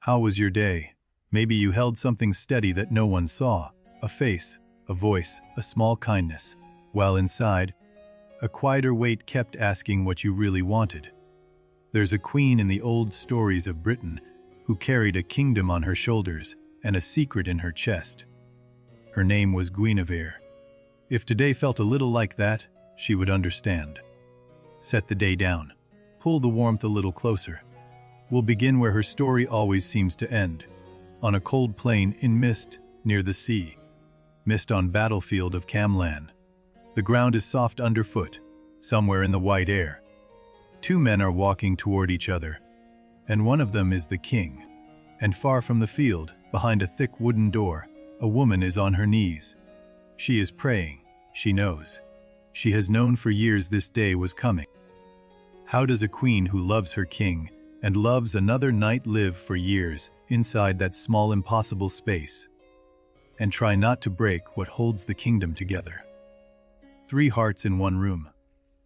How was your day? Maybe you held something steady that no one saw, a face, a voice, a small kindness, while inside, a quieter weight kept asking what you really wanted. There's a queen in the old stories of Britain who carried a kingdom on her shoulders and a secret in her chest. Her name was Guinevere. If today felt a little like that, she would understand. Set the day down. Pull the warmth a little closer. We'll begin where her story always seems to end, on a cold plain in mist near the sea. Mist on battlefield of Camlann. The ground is soft underfoot, somewhere in the white air. Two men are walking toward each other, and one of them is the king. And far from the field, behind a thick wooden door, a woman is on her knees. She is praying, she knows. She has known for years this day was coming. How does a queen who loves her king and loves another knight live for years inside that small impossible space, and try not to break what holds the kingdom together? 3 hearts in one room.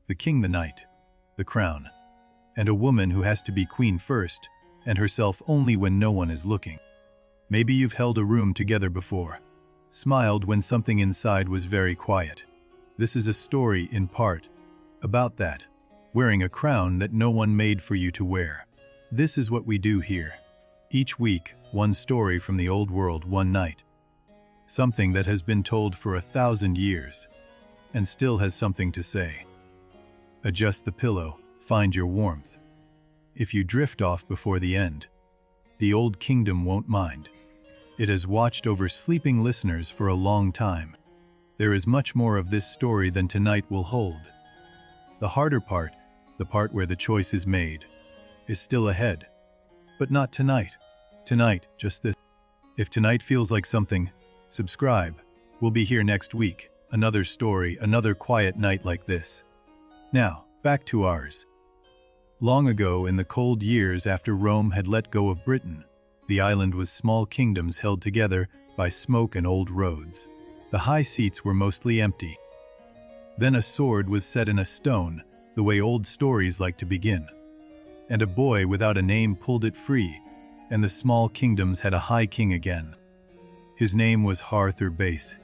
The king, the knight, the crown, and a woman who has to be queen first, and herself only when no one is looking. Maybe you've held a room together before, smiled when something inside was very quiet. This is a story, in part, about that, wearing a crown that no one made for you to wear. This is what we do here. Each week, one story from the old world, one night. Something that has been told for 1,000 years, and still has something to say. Adjust the pillow, find your warmth. If you drift off before the end, the old kingdom won't mind. It has watched over sleeping listeners for a long time. There is much more of this story than tonight will hold. The harder part, the part where the choice is made, is still ahead. But not tonight. Tonight, just this. If tonight feels like something, subscribe. We'll be here next week. Another story, another quiet night like this. Now, back to ours. Long ago, in the cold years after Rome had let go of Britain, the island was small kingdoms held together by smoke and old roads. The high seats were mostly empty. Then a sword was set in a stone, the way old stories like to begin. And a boy without a name pulled it free, and the small kingdoms had a high king again. His name was Arthur Base.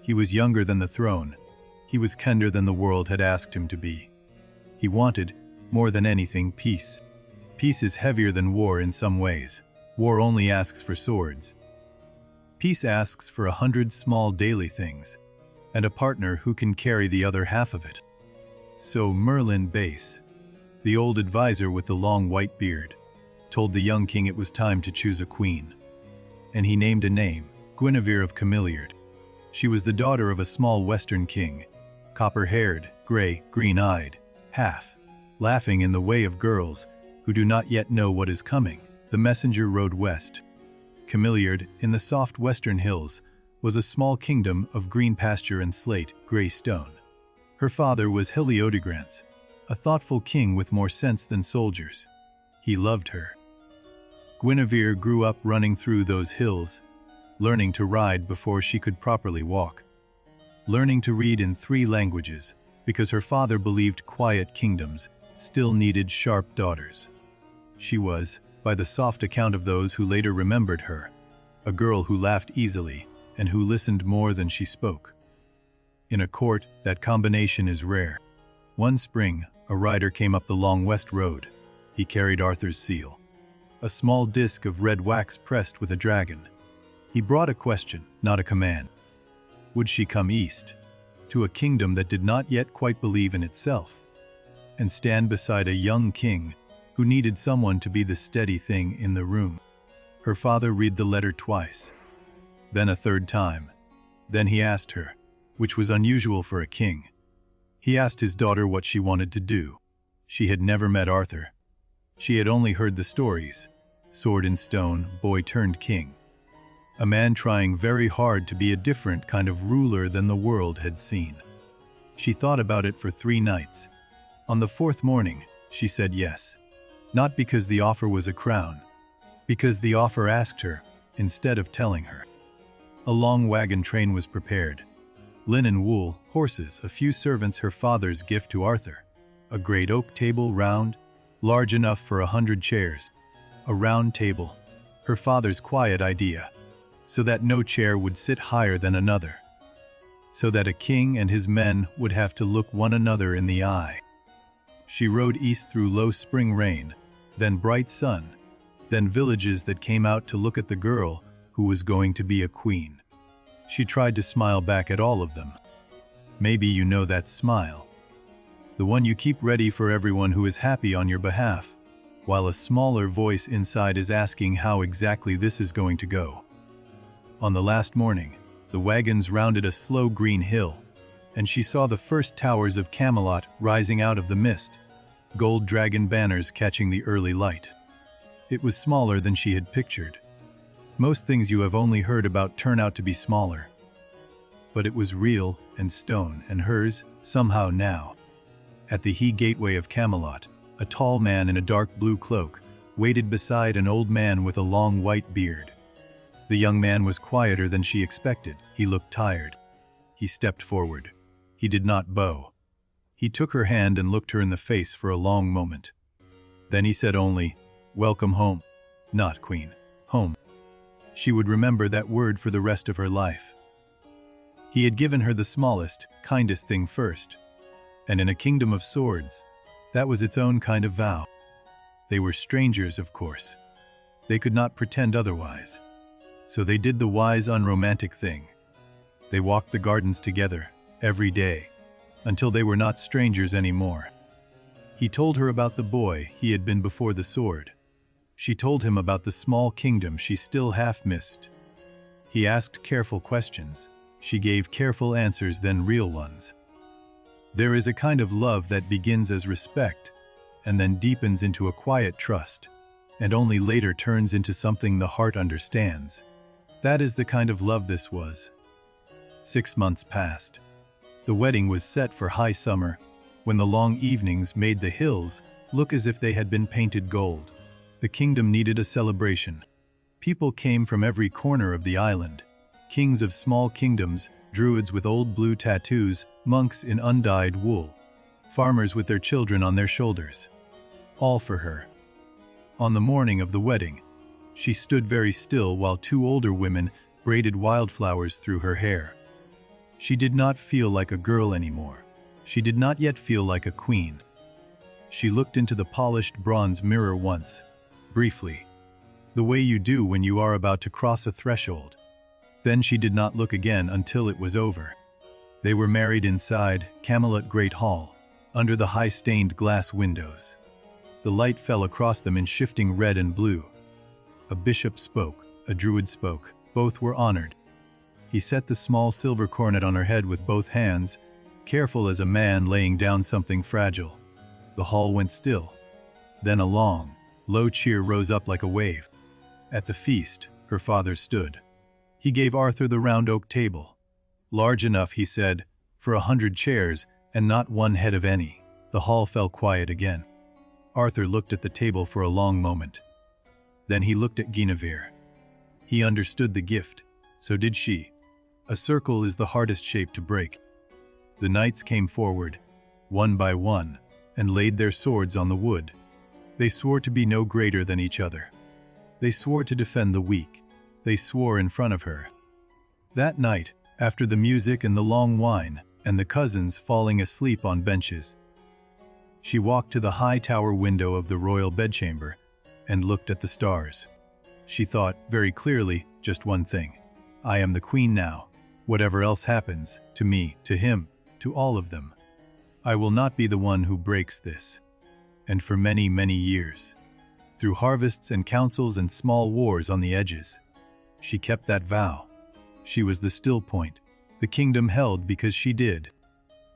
He was younger than the throne. He was kinder than the world had asked him to be. He wanted, more than anything, peace. Peace is heavier than war in some ways. War only asks for swords. Peace asks for 100 small daily things, and a partner who can carry the other half of it. So Merlin Base, the old advisor with the long white beard, told the young king it was time to choose a queen. And he named a name, Guinevere of Camlann. She was the daughter of a small western king, copper-haired, gray, green-eyed, half, laughing in the way of girls who do not yet know what is coming. The messenger rode west. Camlann, in the soft western hills, was a small kingdom of green pasture and slate, gray stone. Her father was Heliodogrants, a thoughtful king with more sense than soldiers. He loved her. Guinevere grew up running through those hills, learning to ride before she could properly walk, learning to read in 3 languages, because her father believed quiet kingdoms still needed sharp daughters. She was, by the soft account of those who later remembered her, a girl who laughed easily and who listened more than she spoke. In a court, that combination is rare. One spring, a rider came up the long west road. He carried Arthur's seal, a small disc of red wax pressed with a dragon. He brought a question, not a command. Would she come east, to a kingdom that did not yet quite believe in itself, and stand beside a young king who needed someone to be the steady thing in the room? Her father read the letter twice, then a third time. Then he asked her, which was unusual for a king. He asked his daughter what she wanted to do. She had never met Arthur. She had only heard the stories. Sword in stone, boy turned king. A man trying very hard to be a different kind of ruler than the world had seen. She thought about it for 3 nights. On the 4th morning, she said yes. Not because the offer was a crown, because the offer asked her, instead of telling her. A long wagon train was prepared. Linen, wool, horses, a few servants, her father's gift to Arthur. A great oak table, round, large enough for 100 chairs. A round table, her father's quiet idea, so that no chair would sit higher than another, so that a king and his men would have to look one another in the eye. She rode east through low spring rain, then bright sun, then villages that came out to look at the girl who was going to be a queen. She tried to smile back at all of them. Maybe you know that smile. The one you keep ready for everyone who is happy on your behalf, while a smaller voice inside is asking how exactly this is going to go. On the last morning, the wagons rounded a slow green hill, and she saw the first towers of Camelot rising out of the mist, gold dragon banners catching the early light. It was smaller than she had pictured. Most things you have only heard about turn out to be smaller. But it was real and stone, and hers, somehow now. At the gateway of Camelot, a tall man in a dark blue cloak waited beside an old man with a long white beard. The young man was quieter than she expected. He looked tired. He stepped forward. He did not bow. He took her hand and looked her in the face for a long moment. Then he said only, "Welcome home." Not queen. Home. She would remember that word for the rest of her life. He had given her the smallest, kindest thing first. And in a kingdom of swords, that was its own kind of vow. They were strangers, of course. They could not pretend otherwise. So they did the wise, unromantic thing. They walked the gardens together, every day, until they were not strangers anymore. He told her about the boy he had been before the sword. She told him about the small kingdom she still half missed. He asked careful questions. She gave careful answers, then real ones. There is a kind of love that begins as respect, and then deepens into a quiet trust, and only later turns into something the heart understands. That is the kind of love this was. 6 months passed. The wedding was set for high summer, when the long evenings made the hills look as if they had been painted gold. The kingdom needed a celebration. People came from every corner of the island. Kings of small kingdoms, druids with old blue tattoos, monks in undyed wool, farmers with their children on their shoulders. All for her. On the morning of the wedding, she stood very still while 2 older women braided wildflowers through her hair. She did not feel like a girl anymore. She did not yet feel like a queen. She looked into the polished bronze mirror once, briefly, the way you do when you are about to cross a threshold. Then she did not look again until it was over. They were married inside Camelot Great Hall, under the high stained glass windows. The light fell across them in shifting red and blue. A bishop spoke, a druid spoke, both were honored. He set the small silver coronet on her head with both hands, careful as a man laying down something fragile. The hall went still. Then a long, low cheer rose up like a wave. At the feast, her father stood. He gave Arthur the round oak table. Large enough, he said, for 100 chairs, and not one head of any. The hall fell quiet again. Arthur looked at the table for a long moment. Then he looked at Guinevere. He understood the gift. So did she. A circle is the hardest shape to break. The knights came forward, one by one, and laid their swords on the wood. They swore to be no greater than each other. They swore to defend the weak. They swore in front of her. That night, after the music and the long wine, and the cousins falling asleep on benches, she walked to the high tower window of the royal bedchamber and looked at the stars. She thought, very clearly, just one thing. I am the queen now. Whatever else happens, to me, to him, to all of them, I will not be the one who breaks this. And for many, many years, through harvests and councils and small wars on the edges, she kept that vow. She was the still point. The kingdom held because she did.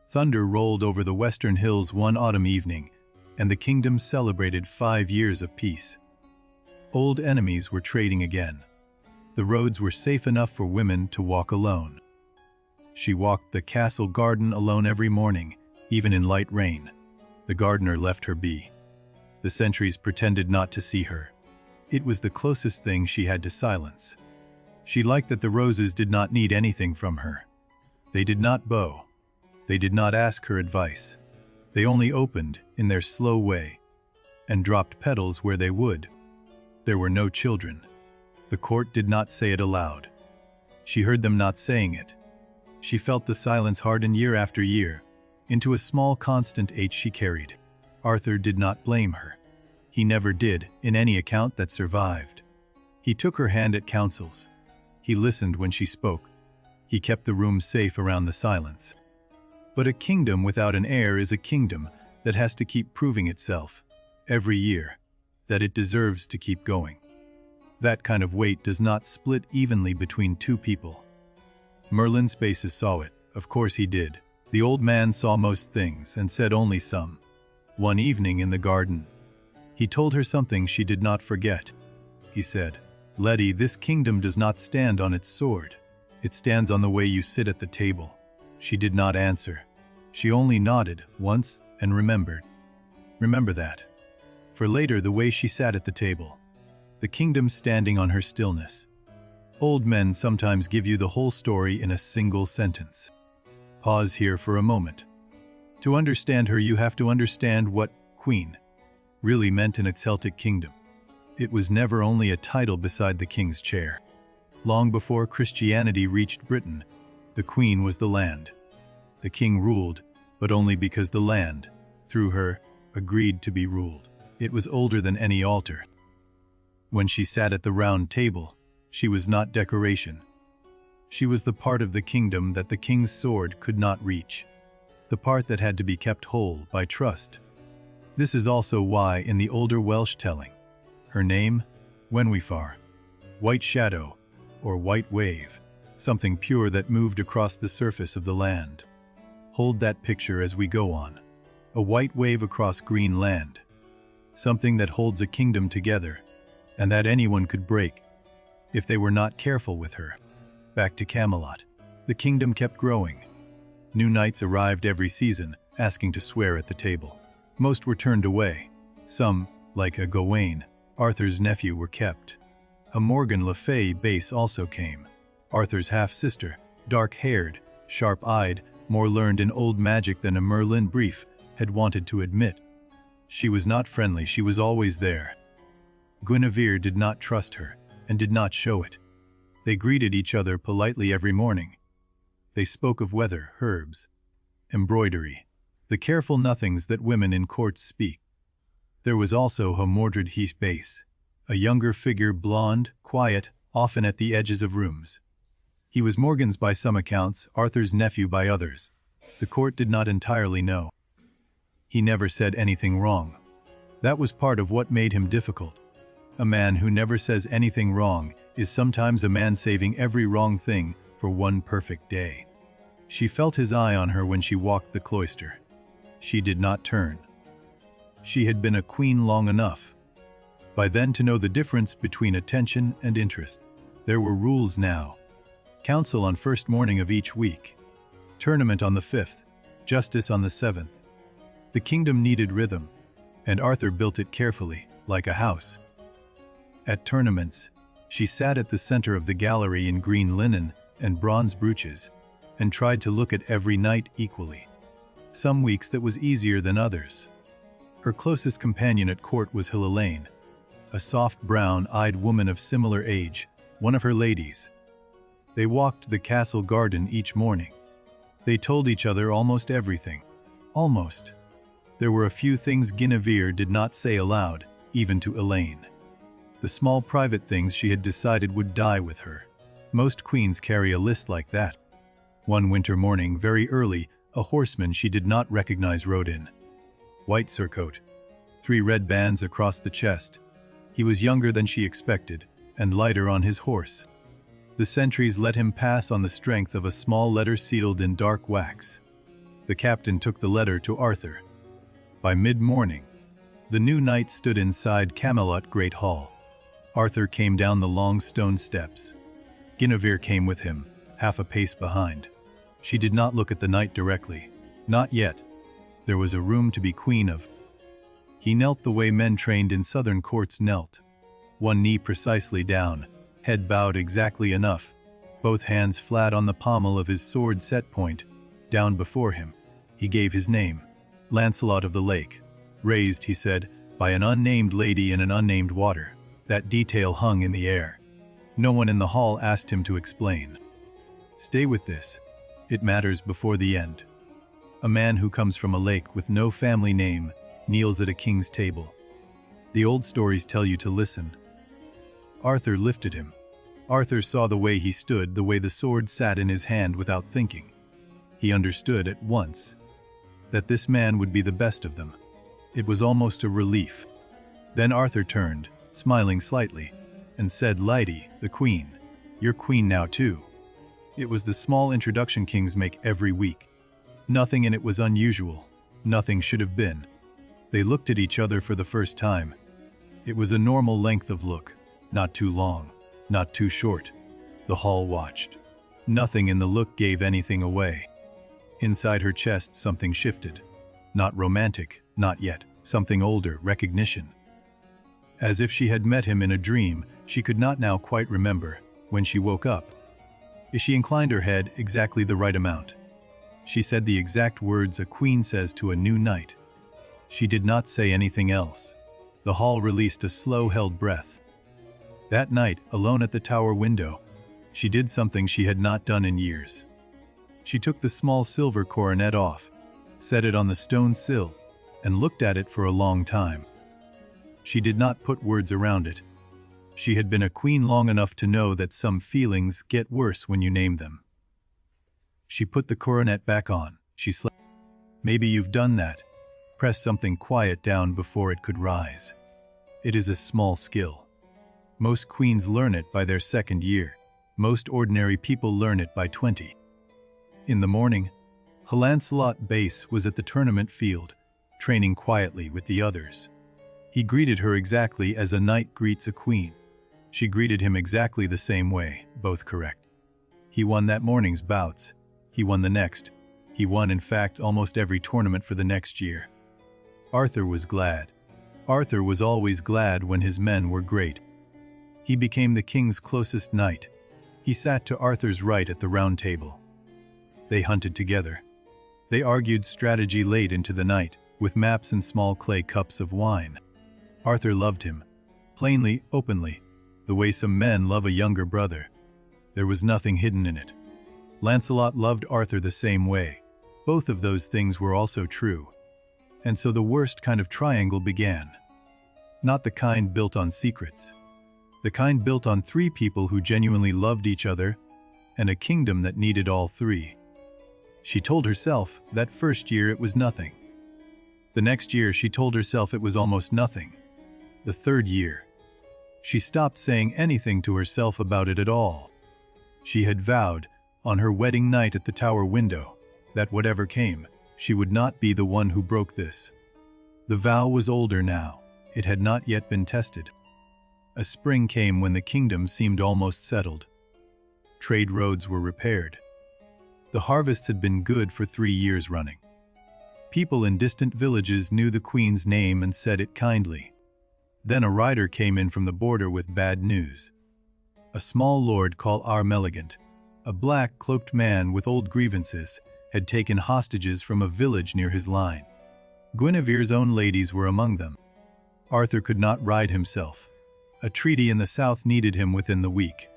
Thunder rolled over the western hills one autumn evening, and the kingdom celebrated 5 years of peace. Old enemies were trading again. The roads were safe enough for women to walk alone. She walked the castle garden alone every morning, even in light rain. The gardener left her be. The sentries pretended not to see her. It was the closest thing she had to silence. She liked that the roses did not need anything from her. They did not bow. They did not ask her advice. They only opened in their slow way and dropped petals where they would. There were no children. The court did not say it aloud. She heard them not saying it. She felt the silence harden year after year, into a small constant H she carried. Arthur did not blame her. He never did, in any account that survived. He took her hand at councils. He listened when she spoke. He kept the room safe around the silence. But a kingdom without an heir is a kingdom that has to keep proving itself, every year, that it deserves to keep going. That kind of weight does not split evenly between two people. Merlin's Spaces saw it, of course he did. The old man saw most things and said only some. One evening in the garden, he told her something she did not forget. He said, "Letty, this kingdom does not stand on its sword. It stands on the way you sit at the table." She did not answer. She only nodded once and remembered. Remember that. For later, the way she sat at the table. The kingdom standing on her stillness. Old men sometimes give you the whole story in a single sentence. Pause here for a moment. To understand her, you have to understand what queen really meant in a Celtic kingdom. It was never only a title beside the king's chair. Long before Christianity reached Britain, the queen was the land. The king ruled, but only because the land, through her, agreed to be ruled. It was older than any altar. When she sat at the round table, she was not decoration. She was the part of the kingdom that the king's sword could not reach, the part that had to be kept whole by trust. This is also why in the older Welsh telling, her name, Wenwyfar, white shadow, or white wave, something pure that moved across the surface of the land. Hold that picture as we go on. A white wave across green land, something that holds a kingdom together, and that anyone could break, if they were not careful with her. Back to Camelot. The kingdom kept growing. New knights arrived every season, asking to swear at the table. Most were turned away. Some, like a Gawain, Arthur's nephew, were kept. A Morgan Le Fay base also came. Arthur's half-sister, dark-haired, sharp-eyed, more learned in old magic than a Merlin brief had wanted to admit. She was not friendly, she was always there. Guinevere did not trust her, and did not show it. They greeted each other politely every morning. They spoke of weather, herbs, embroidery, the careful nothings that women in courts speak. There was also her Mordred Heath base, a younger figure, blonde, quiet, often at the edges of rooms. He was Morgan's by some accounts, Arthur's nephew by others. The court did not entirely know. He never said anything wrong. That was part of what made him difficult. A man who never says anything wrong is sometimes a man saving every wrong thing for one perfect day. She felt his eye on her when she walked the cloister. She did not turn. She had been a queen long enough by then to know the difference between attention and interest. There were rules now. Council on first morning of each week. Tournament on the 5th. Justice on the 7th. The kingdom needed rhythm, and Arthur built it carefully, like a house. At tournaments, she sat at the center of the gallery in green linen and bronze brooches, and tried to look at every knight equally. Some weeks that was easier than others. Her closest companion at court was Helelaine, a soft brown-eyed woman of similar age, one of her ladies. They walked the castle garden each morning. They told each other almost everything. Almost. There were a few things Guinevere did not say aloud, even to Elaine. The small private things she had decided would die with her. Most queens carry a list like that. One winter morning, very early, a horseman she did not recognize rode in. White surcoat, 3 red bands across the chest. He was younger than she expected, and lighter on his horse. The sentries let him pass on the strength of a small letter sealed in dark wax. The captain took the letter to Arthur. By mid-morning, the new knight stood inside Camelot Great Hall. Arthur came down the long stone steps. Guinevere came with him, half a pace behind. She did not look at the knight directly. Not yet. There was a room to be queen of. He knelt the way men trained in southern courts knelt. One knee precisely down, head bowed exactly enough, both hands flat on the pommel of his sword set point, down before him. He gave his name, Lancelot of the Lake, raised, he said, by an unnamed lady in an unnamed water. That detail hung in the air. No one in the hall asked him to explain. Stay with this. It matters before the end. A man who comes from a lake with no family name kneels at a king's table. The old stories tell you to listen. Arthur lifted him. Arthur saw the way he stood, the way the sword sat in his hand without thinking. He understood at once that this man would be the best of them. It was almost a relief. Then Arthur turned, smiling slightly, and said, "Lady, the queen, you're queen now too." It was the small introduction kings make every week. Nothing in it was unusual. Nothing should have been. They looked at each other for the first time. It was a normal length of look, not too long, not too short. The hall watched. Nothing in the look gave anything away. Inside her chest something shifted. Not romantic, not yet. Something older, recognition. As if she had met him in a dream, she could not now quite remember. When she woke up, she inclined her head exactly the right amount. She said the exact words a queen says to a new knight. She did not say anything else. The hall released a slow-held breath. That night, alone at the tower window, she did something she had not done in years. She took the small silver coronet off, set it on the stone sill, and looked at it for a long time. She did not put words around it. She had been a queen long enough to know that some feelings get worse when you name them. She put the coronet back on. She slept. Maybe you've done that. Press something quiet down before it could rise. It is a small skill. Most queens learn it by their second year. Most ordinary people learn it by 20. In the morning, Lancelot Bass was at the tournament field, training quietly with the others. He greeted her exactly as a knight greets a queen. She greeted him exactly the same way, both correct. He won that morning's bouts. He won the next. He won, in fact, almost every tournament for the next year. Arthur was glad. Arthur was always glad when his men were great. He became the king's closest knight. He sat to Arthur's right at the round table. They hunted together. They argued strategy late into the night, with maps and small clay cups of wine. Arthur loved him, plainly, openly, the way some men love a younger brother. There was nothing hidden in it. Lancelot loved Arthur the same way. Both of those things were also true. And so the worst kind of triangle began. Not the kind built on secrets. The kind built on three people who genuinely loved each other, and a kingdom that needed all three. She told herself that first year it was nothing. The next year she told herself it was almost nothing. The third year, she stopped saying anything to herself about it at all. She had vowed, on her wedding night at the tower window, that whatever came, she would not be the one who broke this. The vow was older now. It had not yet been tested. A spring came when the kingdom seemed almost settled. Trade roads were repaired. The harvests had been good for 3 years running. People in distant villages knew the queen's name and said it kindly. Then a rider came in from the border with bad news. A small lord called Armeligant, a black, cloaked man with old grievances, had taken hostages from a village near his line. Guinevere's own ladies were among them. Arthur could not ride himself. A treaty in the south needed him within the week.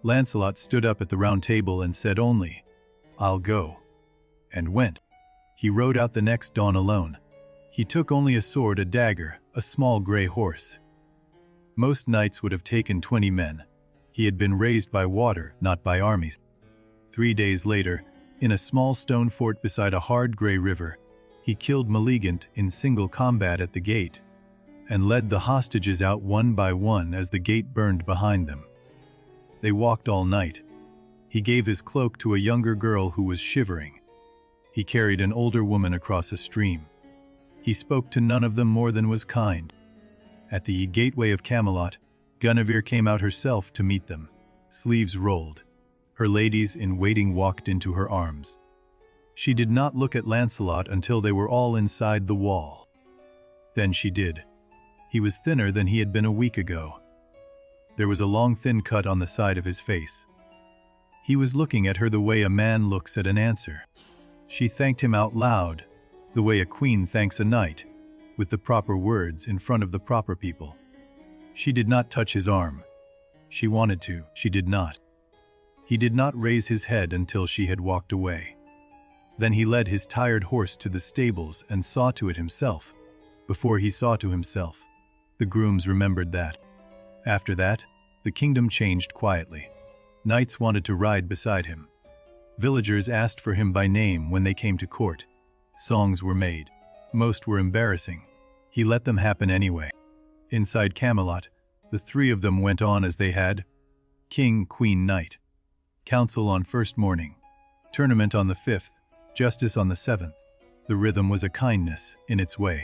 Lancelot stood up at the round table and said only, "I'll go," and went. He rode out the next dawn alone. He took only a sword, a dagger, a small gray horse. Most knights would have taken 20 men. He had been raised by water, not by armies. 3 days later, in a small stone fort beside a hard gray river, he killed Maleagant in single combat at the gate, and led the hostages out one by one as the gate burned behind them. They walked all night. He gave his cloak to a younger girl who was shivering. He carried an older woman across a stream. He spoke to none of them more than was kind. At the gateway of Camelot, Guinevere came out herself to meet them. Sleeves rolled. Her ladies in waiting walked into her arms. She did not look at Lancelot until they were all inside the wall. Then she did. He was thinner than he had been a week ago. There was a long thin cut on the side of his face. He was looking at her the way a man looks at an answer. She thanked him out loud, the way a queen thanks a knight, with the proper words in front of the proper people. She did not touch his arm. She wanted to, she did not. He did not raise his head until she had walked away. Then he led his tired horse to the stables and saw to it himself. Before he saw to himself, the grooms remembered that. After that, the kingdom changed quietly. Knights wanted to ride beside him. Villagers asked for him by name when they came to court. Songs were made. Most were embarrassing. He let them happen anyway. Inside Camelot, the three of them went on as they had: King, Queen, Knight. Council on first morning. Tournament on the 5th. Justice on the 7th. The rhythm was a kindness in its way.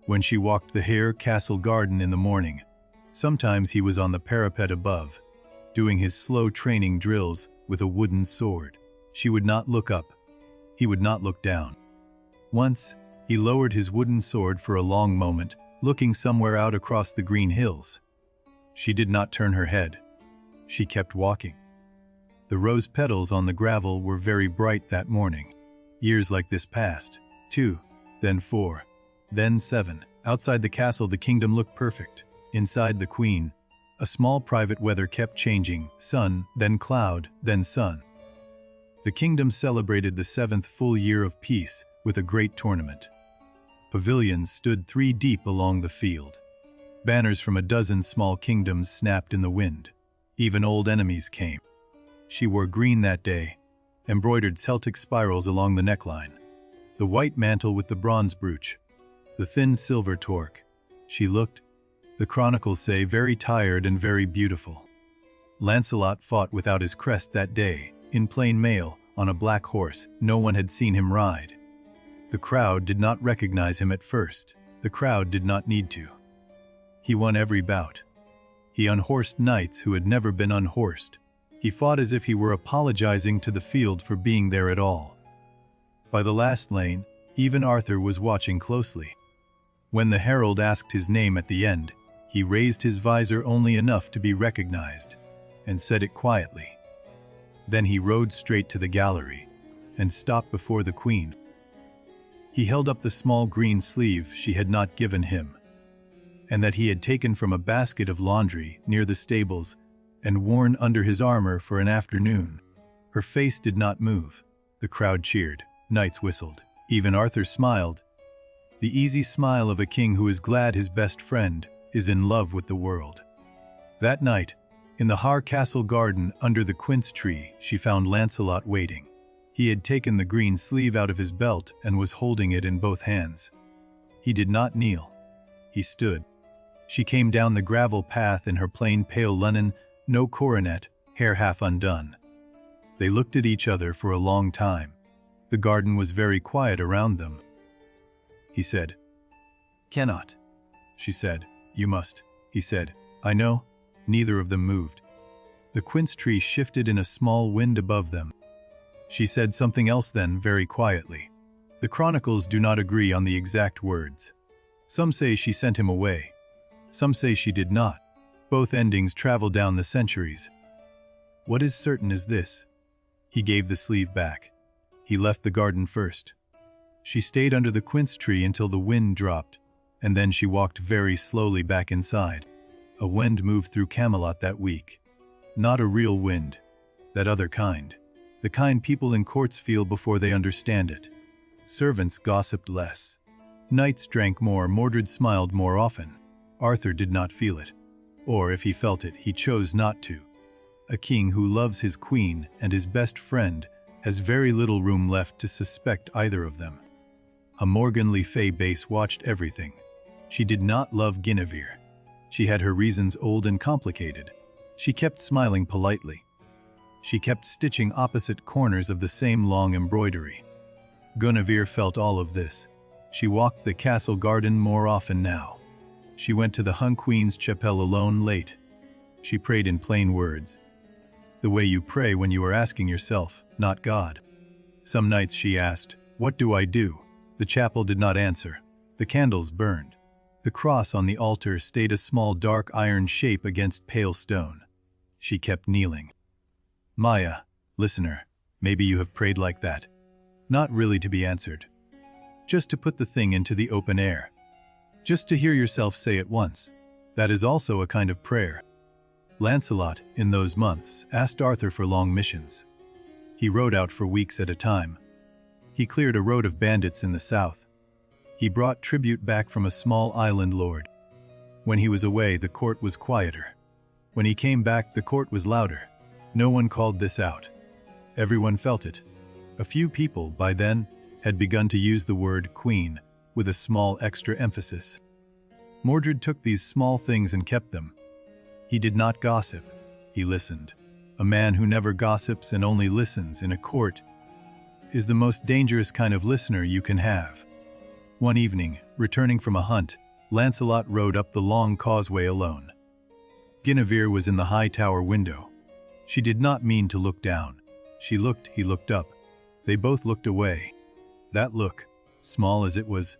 When she walked the Hare Castle garden in the morning, sometimes he was on the parapet above, doing his slow training drills with a wooden sword. She would not look up. He would not look down. Once, he lowered his wooden sword for a long moment, looking somewhere out across the green hills. She did not turn her head. She kept walking. The rose petals on the gravel were very bright that morning. Years like this passed. 2, then 4, then 7. Outside the castle the kingdom looked perfect. Inside the queen, a small private weather kept changing, sun, then cloud, then sun. The kingdom celebrated the 7th full year of peace with a great tournament. Pavilions stood 3 deep along the field. Banners from a dozen small kingdoms snapped in the wind. Even old enemies came. She wore green that day, embroidered Celtic spirals along the neckline, the white mantle with the bronze brooch, the thin silver torque. She looked, the chronicles say, very tired and very beautiful. Lancelot fought without his crest that day, in plain mail, on a black horse. No one had seen him ride. The crowd did not recognize him at first. The crowd did not need to. He won every bout. He unhorsed knights who had never been unhorsed. He fought as if he were apologizing to the field for being there at all. By the last lane, even Arthur was watching closely. When the herald asked his name at the end, he raised his visor only enough to be recognized, and said it quietly. Then he rode straight to the gallery, and stopped before the queen. He held up the small green sleeve she had not given him, and that he had taken from a basket of laundry near the stables and worn under his armor for an afternoon. Her face did not move. The crowd cheered. Knights whistled. Even Arthur smiled. The easy smile of a king who is glad his best friend is in love with the world. That night, in the Hare Castle garden under the quince tree, she found Lancelot waiting. He had taken the green sleeve out of his belt and was holding it in both hands. He did not kneel. He stood. She came down the gravel path in her plain pale linen, no coronet, hair half undone. They looked at each other for a long time. The garden was very quiet around them. He said, "Cannot." She said, "You must." He said, "I know." Neither of them moved. The quince tree shifted in a small wind above them. She said something else then, very quietly. The chronicles do not agree on the exact words. Some say she sent him away. Some say she did not. Both endings travel down the centuries. What is certain is this. He gave the sleeve back. He left the garden first. She stayed under the quince tree until the wind dropped, and then she walked very slowly back inside. A wind moved through Camelot that week. Not a real wind. That other kind. The kind people in courts feel before they understand it. Servants gossiped less. Knights drank more. Mordred smiled more often. Arthur did not feel it. Or if he felt it, he chose not to. A king who loves his queen and his best friend has very little room left to suspect either of them. A Morgan Le Fay base watched everything. She did not love Guinevere. She had her reasons, old and complicated. She kept smiling politely. She kept stitching opposite corners of the same long embroidery. Guinevere felt all of this. She walked the castle garden more often now. She went to the Hun Queen's chapel alone late. She prayed in plain words. The way you pray when you are asking yourself, not God. Some nights she asked, "What do I do?" The chapel did not answer. The candles burned. The cross on the altar stayed a small dark iron shape against pale stone. She kept kneeling. Maya, listener, maybe you have prayed like that. Not really to be answered. Just to put the thing into the open air. Just to hear yourself say it once. That is also a kind of prayer. Lancelot, in those months, asked Arthur for long missions. He rode out for weeks at a time. He cleared a road of bandits in the south. He brought tribute back from a small island lord. When he was away, the court was quieter. When he came back, the court was louder. No one called this out. Everyone felt it. A few people, by then, had begun to use the word queen with a small extra emphasis. Mordred took these small things and kept them. He did not gossip. He listened. A man who never gossips and only listens in a court is the most dangerous kind of listener you can have. One evening, returning from a hunt, Lancelot rode up the long causeway alone. Guinevere was in the high tower window. She did not mean to look down. She looked, he looked up. They both looked away. That look, small as it was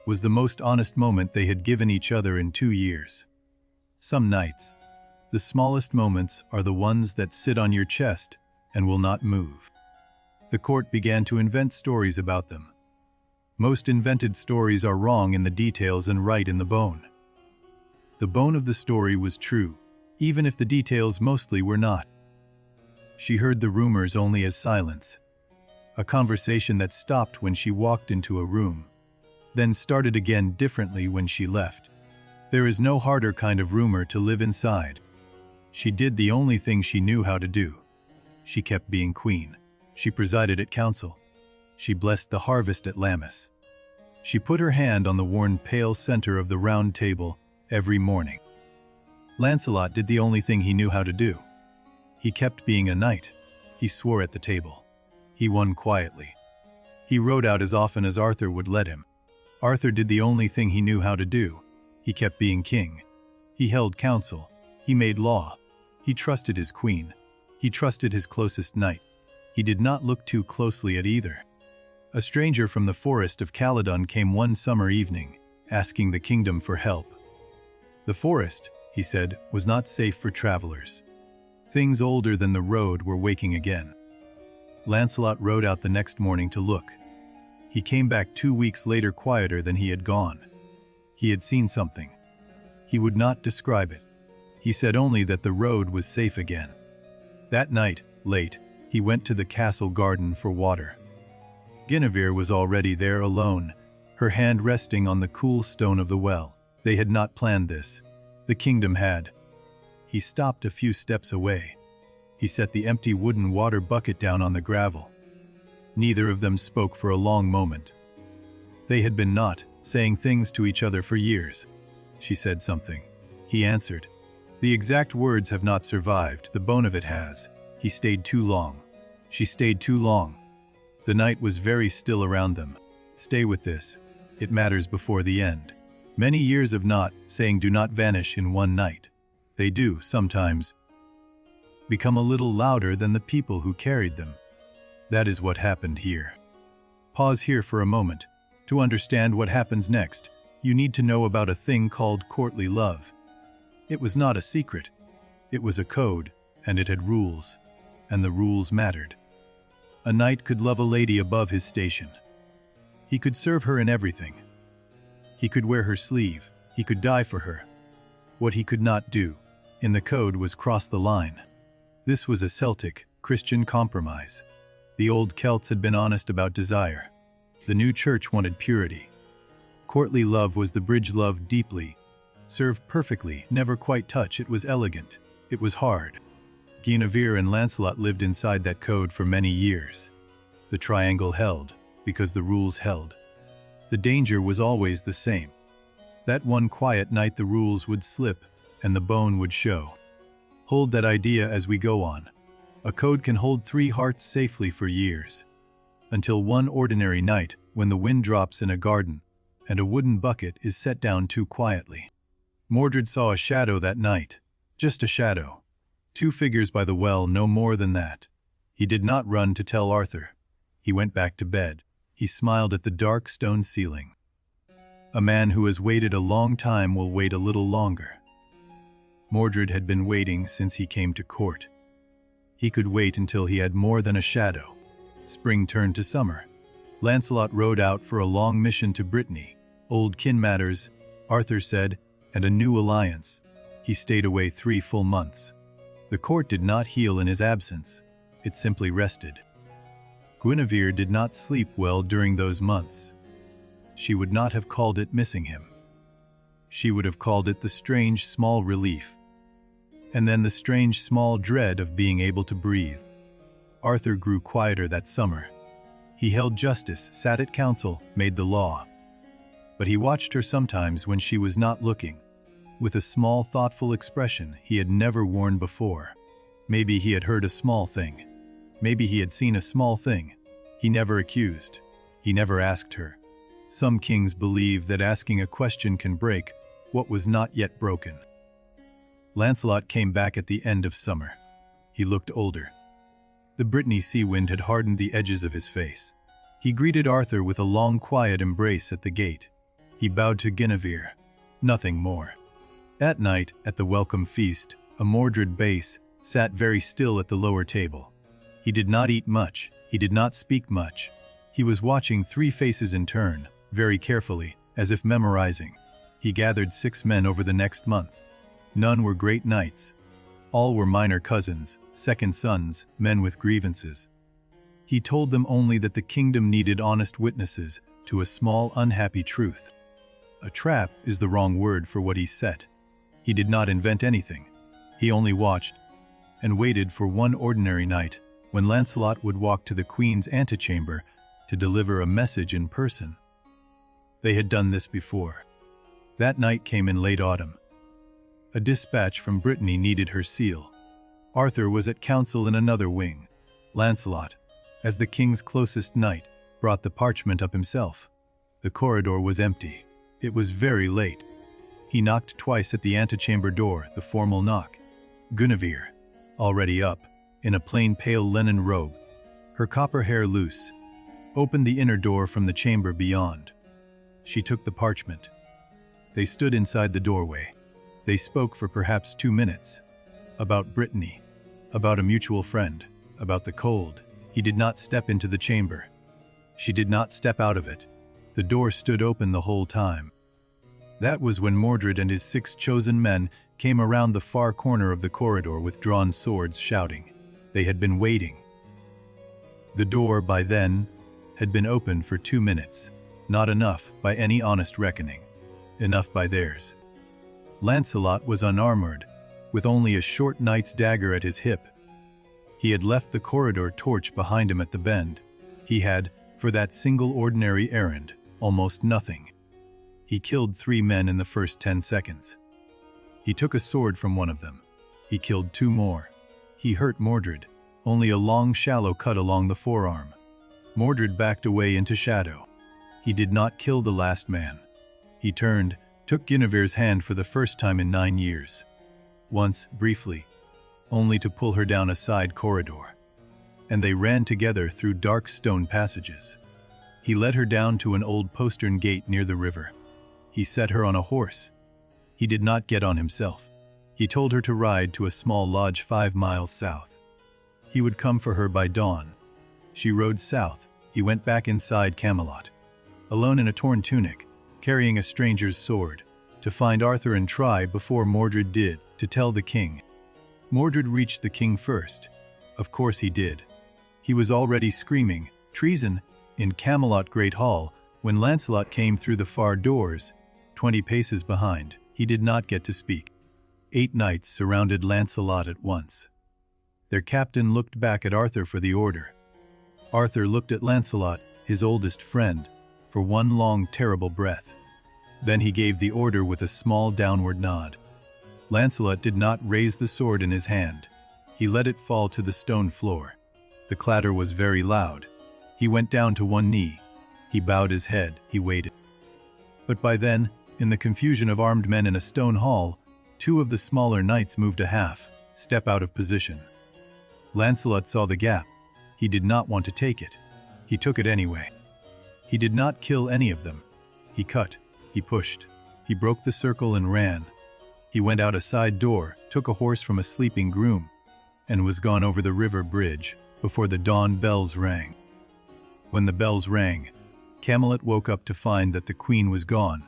the most honest moment they had given each other in 2 years. Some nights, the smallest moments are the ones that sit on your chest and will not move. The court began to invent stories about them. Most invented stories are wrong in the details and right in the bone. The bone of the story was true, even if the details mostly were not. She heard the rumors only as silence. A conversation that stopped when she walked into a room, then started again differently when she left. There is no harder kind of rumor to live inside. She did the only thing she knew how to do. She kept being queen. She presided at council. She blessed the harvest at Lammas. She put her hand on the worn pale center of the round table every morning. Lancelot did the only thing he knew how to do. He kept being a knight. He swore at the table. He won quietly. He rode out as often as Arthur would let him. Arthur did the only thing he knew how to do. He kept being king. He held council. He made law. He trusted his queen. He trusted his closest knight. He did not look too closely at either. A stranger from the forest of Caledon came one summer evening, asking the kingdom for help. The forest, he said, was not safe for travelers. Things older than the road were waking again. Lancelot rode out the next morning to look. He came back 2 weeks later quieter than he had gone. He had seen something. He would not describe it. He said only that the road was safe again. That night, late, he went to the castle garden for water. Guinevere was already there alone, her hand resting on the cool stone of the well. They had not planned this. The kingdom had. He stopped a few steps away. He set the empty wooden water bucket down on the gravel. Neither of them spoke for a long moment. They had been not saying things to each other for years. She said something. He answered. The exact words have not survived, the bone of it has. He stayed too long. She stayed too long. The night was very still around them. Stay with this. It matters before the end. Many years of not saying do not vanish in one night. They do, sometimes, become a little louder than the people who carried them. That is what happened here. Pause here for a moment. To understand what happens next, you need to know about a thing called courtly love. It was not a secret. It was a code, and it had rules. And the rules mattered. A knight could love a lady above his station. He could serve her in everything. He could wear her sleeve. He could die for her. What he could not do, in the code, was cross the line. This was a Celtic, Christian compromise. The old Celts had been honest about desire. The new church wanted purity. Courtly love was the bridge loved deeply, served perfectly, never quite touch. It was elegant. It was hard. Guinevere and Lancelot lived inside that code for many years. The triangle held, because the rules held. The danger was always the same. That one quiet night the rules would slip, and the bone would show. Hold that idea as we go on. A code can hold 3 hearts safely for years. Until one ordinary night, when the wind drops in a garden, and a wooden bucket is set down too quietly. Mordred saw a shadow that night. Just a shadow. 2 figures by the well, no more than that. He did not run to tell Arthur. He went back to bed. He smiled at the dark stone ceiling. A man who has waited a long time will wait a little longer. Mordred had been waiting since he came to court. He could wait until he had more than a shadow. Spring turned to summer. Lancelot rode out for a long mission to Brittany. Old kin matters, Arthur said, and a new alliance. He stayed away 3 full months. The court did not heal in his absence. It simply rested. Guinevere did not sleep well during those months. She would not have called it missing him. She would have called it the strange small relief, and then the strange small dread of being able to breathe. Arthur grew quieter that summer. He held justice, sat at council, made the law. But he watched her sometimes when she was not looking, with a small, thoughtful expression he had never worn before. Maybe he had heard a small thing. Maybe he had seen a small thing. He never accused. He never asked her. Some kings believe that asking a question can break what was not yet broken. Lancelot came back at the end of summer. He looked older. The Brittany sea wind had hardened the edges of his face. He greeted Arthur with a long, quiet embrace at the gate. He bowed to Guinevere. Nothing more. At night, at the welcome feast, a Mordred base sat very still at the lower table. He did not eat much. He did not speak much. He was watching 3 faces in turn, very carefully, as if memorizing. He gathered 6 men over the next month. None were great knights. All were minor cousins, second sons, men with grievances. He told them only that the kingdom needed honest witnesses to a small, unhappy truth. A trap is the wrong word for what he set. He did not invent anything. He only watched and waited for one ordinary night when Lancelot would walk to the queen's antechamber to deliver a message in person. They had done this before. That night came in late autumn. A dispatch from Brittany needed her seal. Arthur was at council in another wing. Lancelot, as the king's closest knight, brought the parchment up himself. The corridor was empty. It was very late. He knocked twice at the antechamber door, the formal knock. Guinevere, already up, in a plain pale linen robe, her copper hair loose, opened the inner door from the chamber beyond. She took the parchment. They stood inside the doorway. They spoke for perhaps 2 minutes. About Brittany, about a mutual friend, about the cold. He did not step into the chamber. She did not step out of it. The door stood open the whole time. That was when Mordred and his 6 chosen men came around the far corner of the corridor with drawn swords, shouting. They had been waiting. The door, by then, had been open for 2 minutes. Not enough by any honest reckoning. Enough by theirs. Lancelot was unarmored, with only a short knight's dagger at his hip. He had left the corridor torch behind him at the bend. He had, for that single ordinary errand, almost nothing. He killed 3 men in the first 10 seconds. He took a sword from one of them. He killed 2 more. He hurt Mordred, only a long shallow cut along the forearm. Mordred backed away into shadow. He did not kill the last man. He turned, took Guinevere's hand for the first time in 9 years. Once, briefly, only to pull her down a side corridor. And they ran together through dark stone passages. He led her down to an old postern gate near the river. He set her on a horse. He did not get on himself. He told her to ride to a small lodge 5 miles south. He would come for her by dawn. She rode south. He went back inside Camelot, alone in a torn tunic, carrying a stranger's sword, to find Arthur and try, before Mordred did, to tell the king. Mordred reached the king first. Of course he did. He was already screaming, "Treason!" in Camelot Great Hall when Lancelot came through the far doors, 20 paces behind. He did not get to speak. 8 knights surrounded Lancelot at once. Their captain looked back at Arthur for the order. Arthur looked at Lancelot, his oldest friend, for one long, terrible breath. Then he gave the order with a small downward nod. Lancelot did not raise the sword in his hand. He let it fall to the stone floor. The clatter was very loud. He went down to one knee. He bowed his head. He waited. But by then, in the confusion of armed men in a stone hall, 2 of the smaller knights moved a half step out of position. Lancelot saw the gap. He did not want to take it. He took it anyway. He did not kill any of them. He cut. He pushed. He broke the circle and ran. He went out a side door, took a horse from a sleeping groom, and was gone over the river bridge before the dawn bells rang. When the bells rang, Camelot woke up to find that the queen was gone.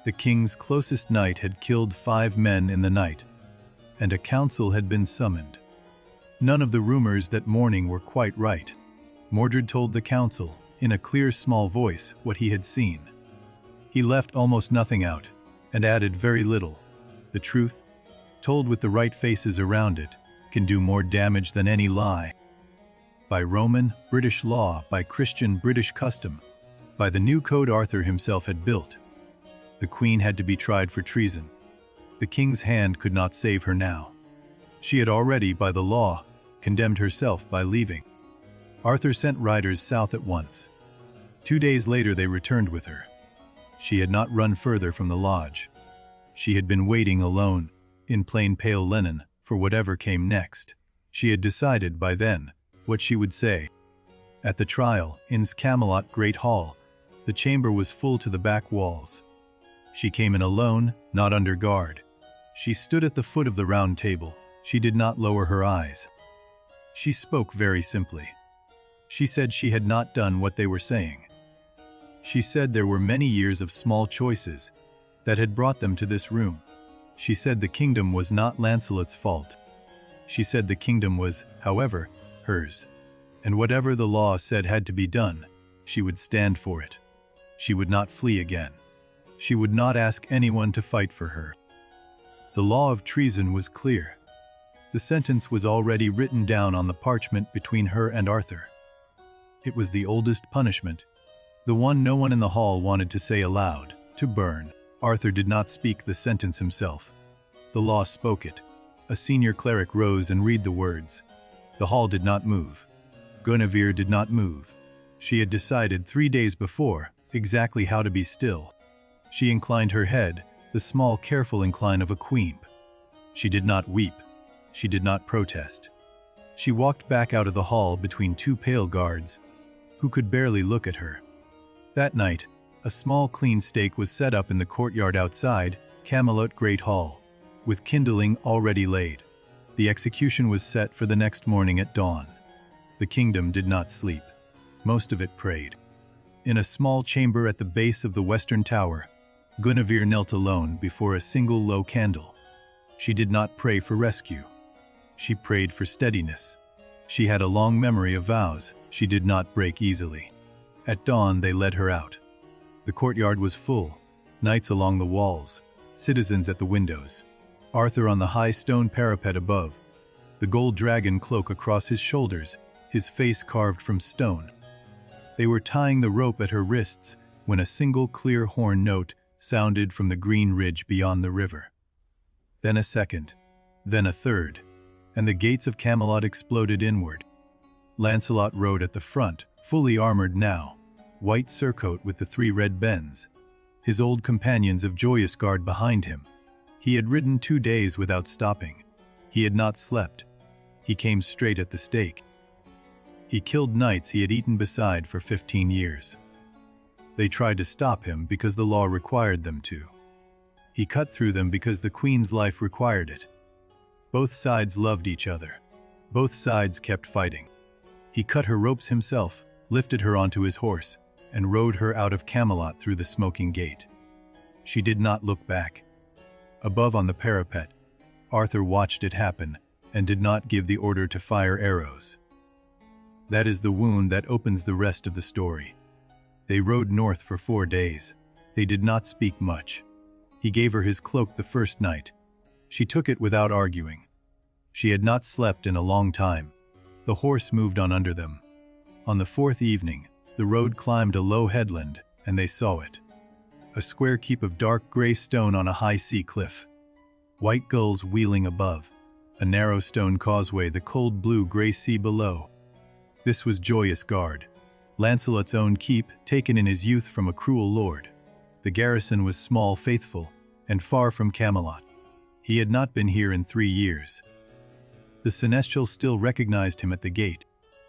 The king's closest knight had killed 5 men in the night, and a council had been summoned. None of the rumors that morning were quite right. Mordred told the council, in a clear small voice, what he had seen. He left almost nothing out, and added very little. The truth, told with the right faces around it, can do more damage than any lie. By Roman, British law, by Christian, British custom, by the new code Arthur himself had built, the queen had to be tried for treason. The king's hand could not save her now. She had already, by the law, condemned herself by leaving. Arthur sent riders south at once. 2 days later they returned with her. She had not run further from the lodge. She had been waiting alone, in plain pale linen, for whatever came next. She had decided by then what she would say. At the trial, in's Camelot Great Hall, the chamber was full to the back walls. She came in alone, not under guard. She stood at the foot of the round table. She did not lower her eyes. She spoke very simply. She said she had not done what they were saying. She said there were many years of small choices that had brought them to this room. She said the kingdom was not Lancelot's fault. She said the kingdom was, however, hers. And whatever the law said had to be done, she would stand for it. She would not flee again. She would not ask anyone to fight for her. The law of treason was clear. The sentence was already written down on the parchment between her and Arthur. It was the oldest punishment, the one no one in the hall wanted to say aloud, to burn. Arthur did not speak the sentence himself. The law spoke it. A senior cleric rose and read the words. The hall did not move. Guinevere did not move. She had decided 3 days before exactly how to be still. She inclined her head, the small, careful incline of a queen. She did not weep. She did not protest. She walked back out of the hall between 2 pale guards, who could barely look at her. That night, a small clean stake was set up in the courtyard outside Camelot Great Hall, with kindling already laid. The execution was set for the next morning at dawn. The kingdom did not sleep. Most of it prayed. In a small chamber at the base of the western tower, Guinevere knelt alone before a single low candle. She did not pray for rescue. She prayed for steadiness. She had a long memory of vows she did not break easily. At dawn they led her out. The courtyard was full, knights along the walls, citizens at the windows, Arthur on the high stone parapet above, the gold dragon cloak across his shoulders, his face carved from stone. They were tying the rope at her wrists when a single clear horn note sounded from the green ridge beyond the river. Then a second, then a third, and the gates of Camelot exploded inward. Lancelot rode at the front, fully armored now, white surcoat with the 3 red bends, his old companions of Joyous Gard behind him. He had ridden 2 days without stopping. He had not slept. He came straight at the stake. He killed knights he had eaten beside for 15 years. They tried to stop him because the law required them to. He cut through them because the queen's life required it. Both sides loved each other. Both sides kept fighting. He cut her ropes himself, lifted her onto his horse, and rode her out of Camelot through the smoking gate. She did not look back. Above on the parapet, Arthur watched it happen and did not give the order to fire arrows. That is the wound that opens the rest of the story. They rode north for 4 days. They did not speak much. He gave her his cloak the first night. She took it without arguing. She had not slept in a long time. The horse moved on under them. On the 4th evening, the road climbed a low headland, and they saw it. A square keep of dark gray stone on a high sea cliff. White gulls wheeling above. A narrow stone causeway, the cold blue gray sea below. This was Joyous Gard, Lancelot's own keep, taken in his youth from a cruel lord. The garrison was small, faithful, and far from Camelot. He had not been here in 3 years. The seneschal still recognized him at the gate.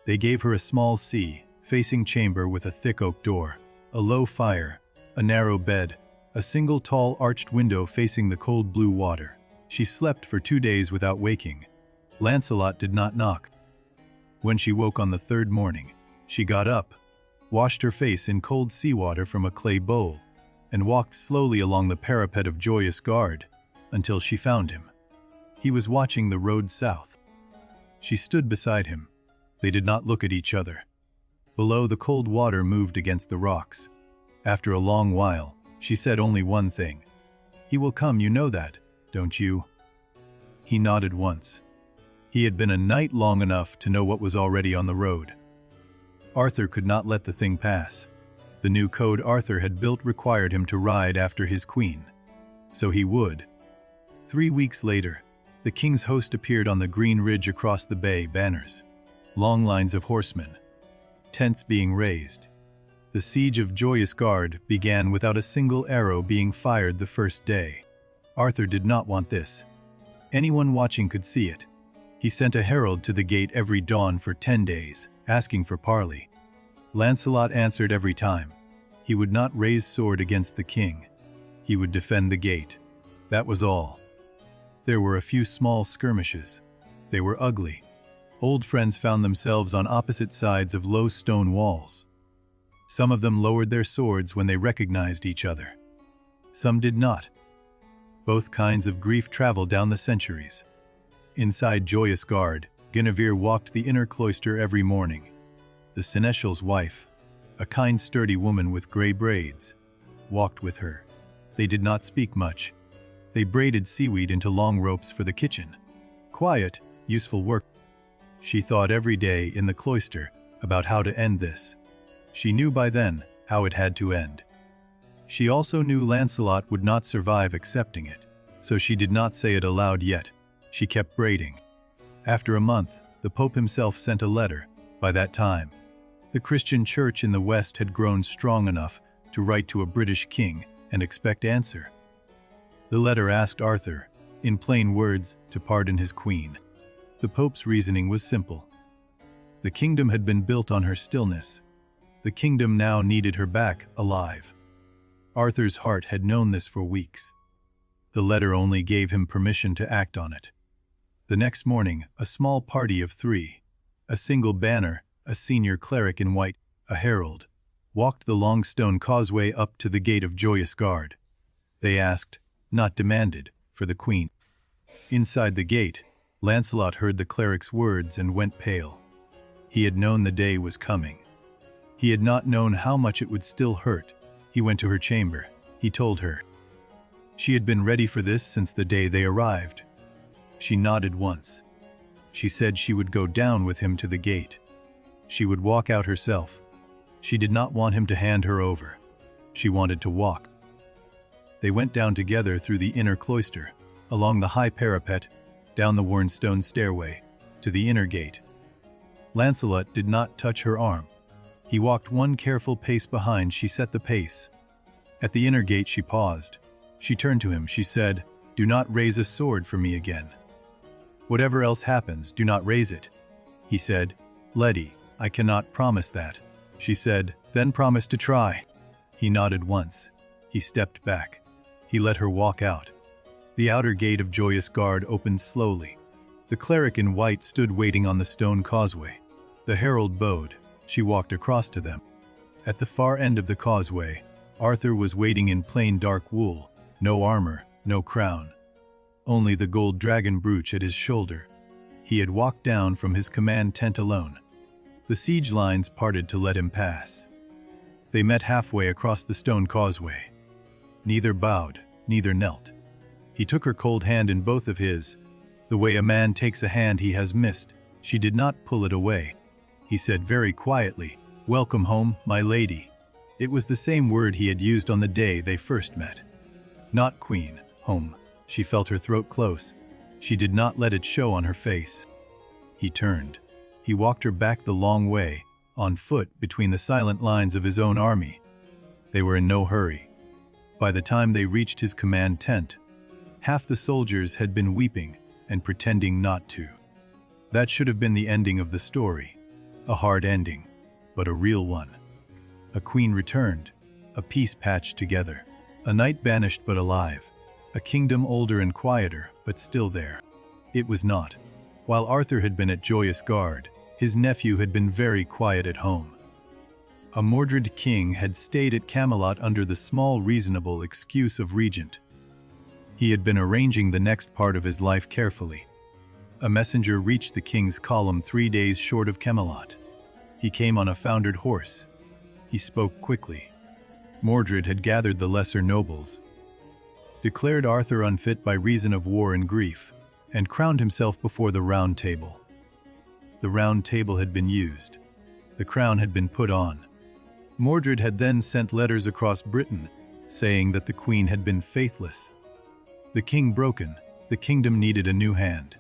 They gave her a small sea-facing chamber with a thick oak door, a low fire, a narrow bed, a single tall arched window facing the cold blue water. She slept for 2 days without waking. Lancelot did not knock. When she woke on the 3rd morning, she got up, washed her face in cold seawater from a clay bowl, and walked slowly along the parapet of Joyous Gard until she found him. He was watching the road south. She stood beside him. They did not look at each other. Below, the cold water moved against the rocks. After a long while, she said only one thing. "He will come, you know that, don't you?" He nodded once. He had been a knight long enough to know what was already on the road. Arthur could not let the thing pass. The new code Arthur had built required him to ride after his queen. So he would. 3 weeks later, the king's host appeared on the green ridge across the bay, banners, long lines of horsemen, tents being raised. The siege of Joyous Gard began without a single arrow being fired the first day. Arthur did not want this. Anyone watching could see it. He sent a herald to the gate every dawn for 10 days, asking for parley. Lancelot answered every time. He would not raise sword against the king. He would defend the gate. That was all. There were a few small skirmishes. They were ugly. Old friends found themselves on opposite sides of low stone walls. Some of them lowered their swords when they recognized each other. Some did not. Both kinds of grief travel down the centuries. Inside Joyous Gard, Guinevere walked the inner cloister every morning. The seneschal's wife, a kind, sturdy woman with gray braids, walked with her. They did not speak much. They braided seaweed into long ropes for the kitchen. Quiet, useful work. She thought every day in the cloister about how to end this. She knew by then how it had to end. She also knew Lancelot would not survive accepting it, so she did not say it aloud yet. She kept braiding. After a month, the Pope himself sent a letter. By that time, the Christian Church in the West had grown strong enough to write to a British king and expect answer. The letter asked Arthur, in plain words, to pardon his queen. The Pope's reasoning was simple. The kingdom had been built on her stillness. The kingdom now needed her back, alive. Arthur's heart had known this for weeks. The letter only gave him permission to act on it. The next morning, a small party of 3, a single banner, a senior cleric in white, a herald, walked the long stone causeway up to the gate of Joyous Gard. They asked, not demanded, for the queen. Inside the gate, Lancelot heard the cleric's words and went pale. He had known the day was coming. He had not known how much it would still hurt. He went to her chamber. He told her. She had been ready for this since the day they arrived. She nodded once. She said she would go down with him to the gate. She would walk out herself. She did not want him to hand her over. She wanted to walk. They went down together through the inner cloister, along the high parapet, down the worn stone stairway, to the inner gate. Lancelot did not touch her arm. He walked one careful pace behind. She set the pace. At the inner gate she paused. She turned to him. She said, "Do not raise a sword for me again. Whatever else happens, do not raise it." He said, "Letty, I cannot promise that." She said, "Then promise to try." He nodded once. He stepped back. He let her walk out. The outer gate of Joyous Gard opened slowly. The cleric in white stood waiting on the stone causeway. The herald bowed. She walked across to them. At the far end of the causeway, Arthur was waiting in plain dark wool, no armor, no crown. Only the gold dragon brooch at his shoulder. He had walked down from his command tent alone. The siege lines parted to let him pass. They met halfway across the stone causeway. Neither bowed, neither knelt. He took her cold hand in both of his. The way a man takes a hand he has missed, she did not pull it away. He said very quietly, "Welcome home, my lady." It was the same word he had used on the day they first met. Not queen, home. She felt her throat close. She did not let it show on her face. He turned. He walked her back the long way, on foot between the silent lines of his own army. They were in no hurry. By the time they reached his command tent, half the soldiers had been weeping and pretending not to. That should have been the ending of the story. A hard ending, but a real one. A queen returned, a peace patched together, a knight banished but alive, a kingdom older and quieter, but still there. It was not. While Arthur had been at Joyous Gard, his nephew had been very quiet at home. A Mordred king had stayed at Camelot under the small reasonable excuse of regent. He had been arranging the next part of his life carefully. a messenger reached the king's column 3 days short of Camelot. He came on a foundered horse. He spoke quickly. Mordred had gathered the lesser nobles, declared Arthur unfit by reason of war and grief, and crowned himself before the Round Table. The Round Table had been used. The crown had been put on. Mordred had then sent letters across Britain, saying that the queen had been faithless. The king broken, the kingdom needed a new hand.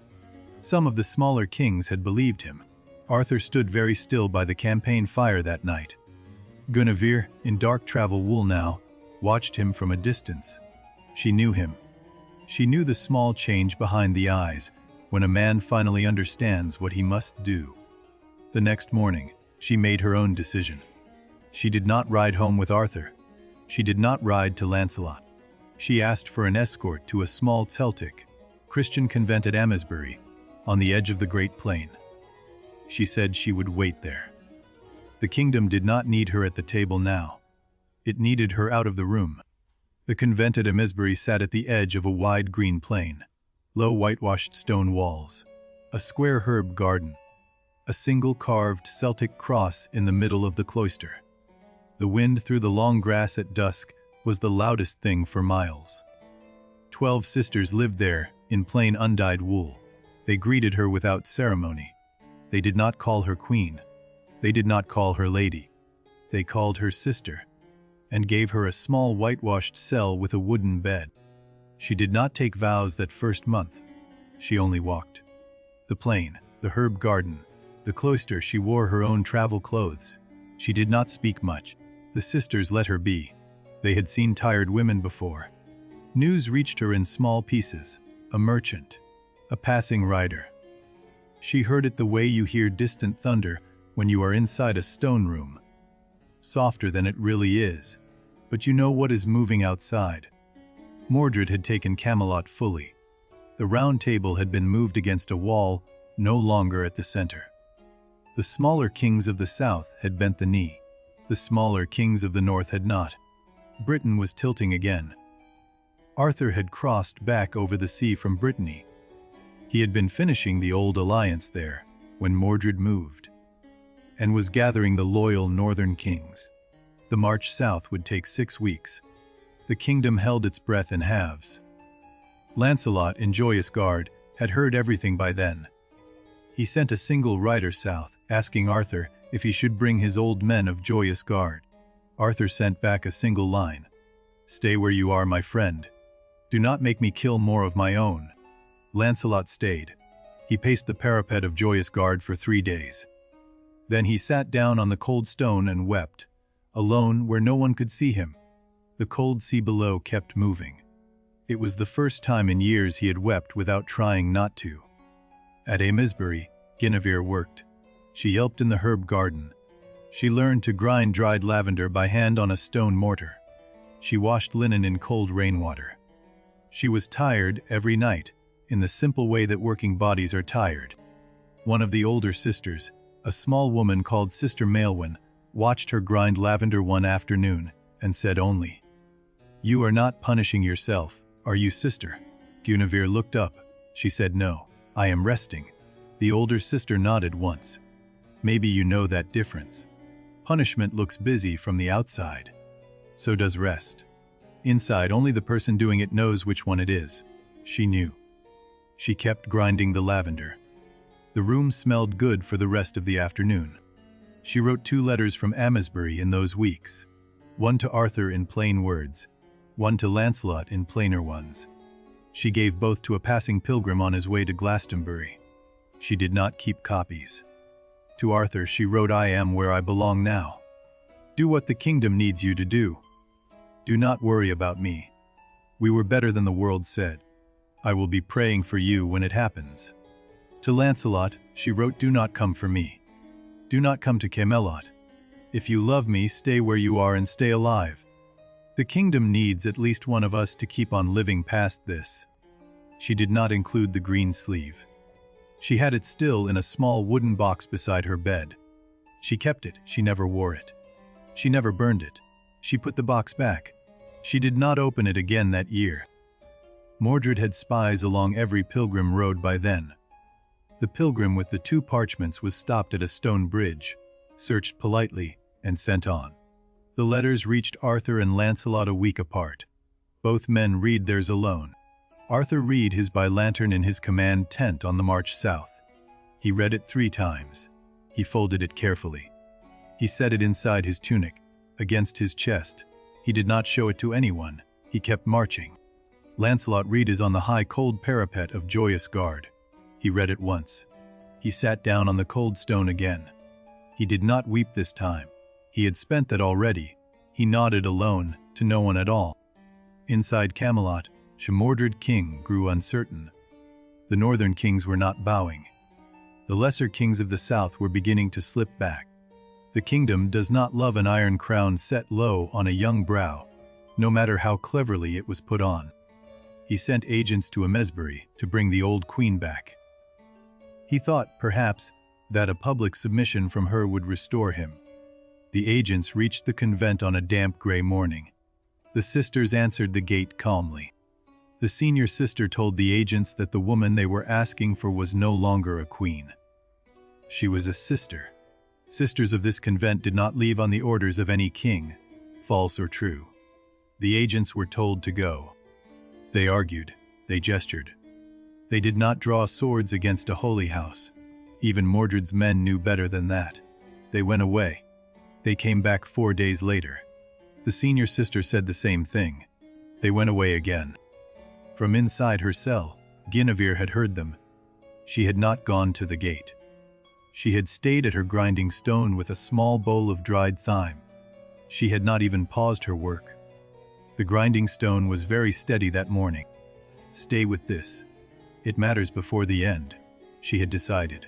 Some of the smaller kings had believed him. Arthur stood very still by the campaign fire that night. Guinevere, in dark travel wool now, watched him from a distance. She knew him. She knew the small change behind the eyes when a man finally understands what he must do. The next morning, she made her own decision. She did not ride home with Arthur. She did not ride to Lancelot. She asked for an escort to a small Celtic, Christian convent at Amesbury, on the edge of the Great Plain. She said she would wait there. The kingdom did not need her at the table now. It needed her out of the room. The convent at Amesbury sat at the edge of a wide green plain, low whitewashed stone walls, a square herb garden, a single carved Celtic cross in the middle of the cloister. The wind through the long grass at dusk was the loudest thing for miles. 12 sisters lived there in plain undyed wool. They greeted her without ceremony. They did not call her queen. They did not call her lady. They called her sister, and gave her a small whitewashed cell with a wooden bed. She did not take vows that first month. She only walked. The plain, the herb garden, the cloister, she wore her own travel clothes. She did not speak much. The sisters let her be. They had seen tired women before. News reached her in small pieces. A merchant, a passing rider. She heard it the way you hear distant thunder when you are inside a stone room. Softer than it really is, but you know what is moving outside. Mordred had taken Camelot fully. The Round Table had been moved against a wall, no longer at the center. The smaller kings of the south had bent the knee. The smaller kings of the north had not. Britain was tilting again. Arthur had crossed back over the sea from Brittany. He had been finishing the old alliance there when Mordred moved, and was gathering the loyal northern kings. The march south would take 6 weeks. The kingdom held its breath in halves. Lancelot in Joyous Gard had heard everything by then. He sent a single rider south, asking Arthur if he should bring his old men of Joyous Gard. Arthur sent back a single line. "Stay where you are, my friend. Do not make me kill more of my own." Lancelot stayed. He paced the parapet of Joyous Gard for 3 days. Then he sat down on the cold stone and wept, alone where no one could see him. The cold sea below kept moving. It was the first time in years he had wept without trying not to. At Amesbury, Guinevere worked. She yelped in the herb garden. She learned to grind dried lavender by hand on a stone mortar. She washed linen in cold rainwater. She was tired every night, in the simple way that working bodies are tired. One of the older sisters, a small woman called Sister Maelwyn, watched her grind lavender one afternoon and said only, "You are not punishing yourself, are you, sister?" Guinevere looked up. She said, "No, I am resting." The older sister nodded once. "Maybe you know that difference. Punishment looks busy from the outside. So does rest. Inside, only the person doing it knows which one it is." She knew. She kept grinding the lavender. The room smelled good for the rest of the afternoon. She wrote 2 letters from Amesbury in those weeks. One to Arthur in plain words, one to Lancelot in plainer ones. She gave both to a passing pilgrim on his way to Glastonbury. She did not keep copies. To Arthur she wrote, "I am where I belong now. Do what the kingdom needs you to do. Do not worry about me. We were better than the world said. I will be praying for you when it happens." To Lancelot, she wrote, "Do not come for me. Do not come to Camelot. If you love me, stay where you are and stay alive. The kingdom needs at least one of us to keep on living past this." She did not include the green sleeve. She had it still in a small wooden box beside her bed. She kept it, she never wore it. She never burned it. She put the box back. She did not open it again that year. Mordred had spies along every pilgrim road by then. The pilgrim with the 2 parchments was stopped at a stone bridge, searched politely, and sent on. The letters reached Arthur and Lancelot a week apart. Both men read theirs alone. Arthur read his by lantern in his command tent on the march south. He read it 3 times. He folded it carefully. He set it inside his tunic, against his chest. He did not show it to anyone. He kept marching. Lancelot read is on the high cold parapet of Joyous Gard. He read it once. He sat down on the cold stone again. He did not weep this time. He had spent that already. He nodded alone, to no one at all. Inside Camelot, Mordred king grew uncertain. The northern kings were not bowing. The lesser kings of the south were beginning to slip back. The kingdom does not love an iron crown set low on a young brow, no matter how cleverly it was put on. He sent agents to Amesbury to bring the old queen back. He thought, perhaps, that a public submission from her would restore him. The agents reached the convent on a damp gray morning. The sisters answered the gate calmly. The senior sister told the agents that the woman they were asking for was no longer a queen. She was a sister. Sisters of this convent did not leave on the orders of any king, false or true. The agents were told to go. They argued, they gestured. They did not draw swords against a holy house. Even Mordred's men knew better than that. They went away. They came back 4 days later. The senior sister said the same thing. They went away again. From inside her cell, Guinevere had heard them. She had not gone to the gate. She had stayed at her grinding stone with a small bowl of dried thyme. She had not even paused her work. The grinding stone was very steady that morning. Stay with this. It matters before the end, she had decided.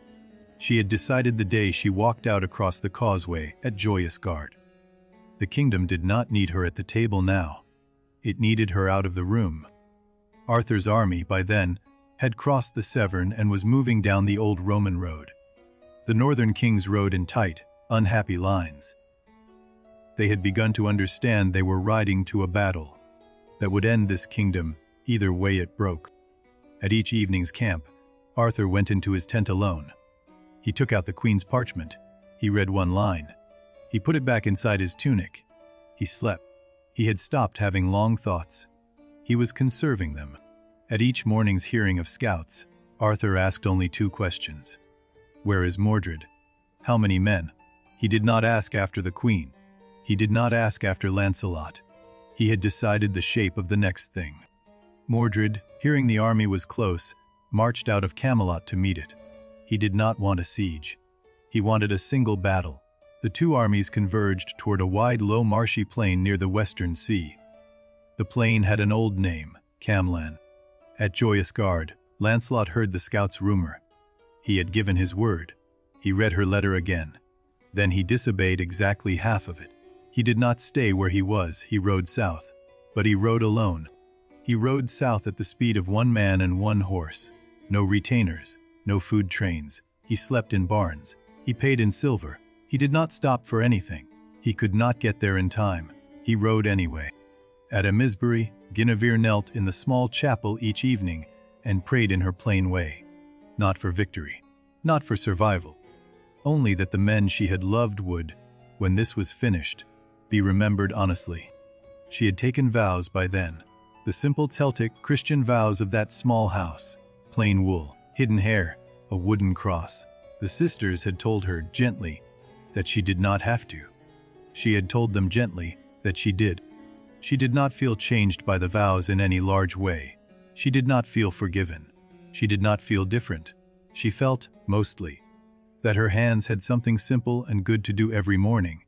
She had decided the day she walked out across the causeway at Joyous Gard. The kingdom did not need her at the table now. It needed her out of the room. Arthur's army, by then, had crossed the Severn and was moving down the old Roman road. The northern kings rode in tight, unhappy lines. They had begun to understand they were riding to a battle that would end this kingdom either way it broke. At each evening's camp, Arthur went into his tent alone. He took out the queen's parchment. He read 1 line. He put it back inside his tunic. He slept. He had stopped having long thoughts. He was conserving them. At each morning's hearing of scouts, Arthur asked only 2 questions. Where is Mordred? How many men? He did not ask after the queen. He did not ask after Lancelot. He had decided the shape of the next thing. Mordred, hearing the army was close, marched out of Camelot to meet it. He did not want a siege. He wanted a single battle. The 2 armies converged toward a wide, low, marshy plain near the western sea. The plain had an old name, Camlann. At Joyous Gard, Lancelot heard the scout's rumor. He had given his word. He read her letter again. Then he disobeyed exactly half of it. He did not stay where he was. He rode south. But he rode alone. He rode south at the speed of 1 man and 1 horse. No retainers, no food trains. He slept in barns. He paid in silver. He did not stop for anything. He could not get there in time. He rode anyway. At Amesbury, Guinevere knelt in the small chapel each evening and prayed in her plain way. Not for victory, not for survival. Only that the men she had loved would, when this was finished, be remembered honestly. She had taken vows by then, the simple Celtic Christian vows of that small house. Plain wool, hidden hair, a wooden cross. The sisters had told her gently that she did not have to. She had told them gently that she did. She did not feel changed by the vows in any large way. She did not feel forgiven. She did not feel different. She felt, mostly, that her hands had something simple and good to do every morning.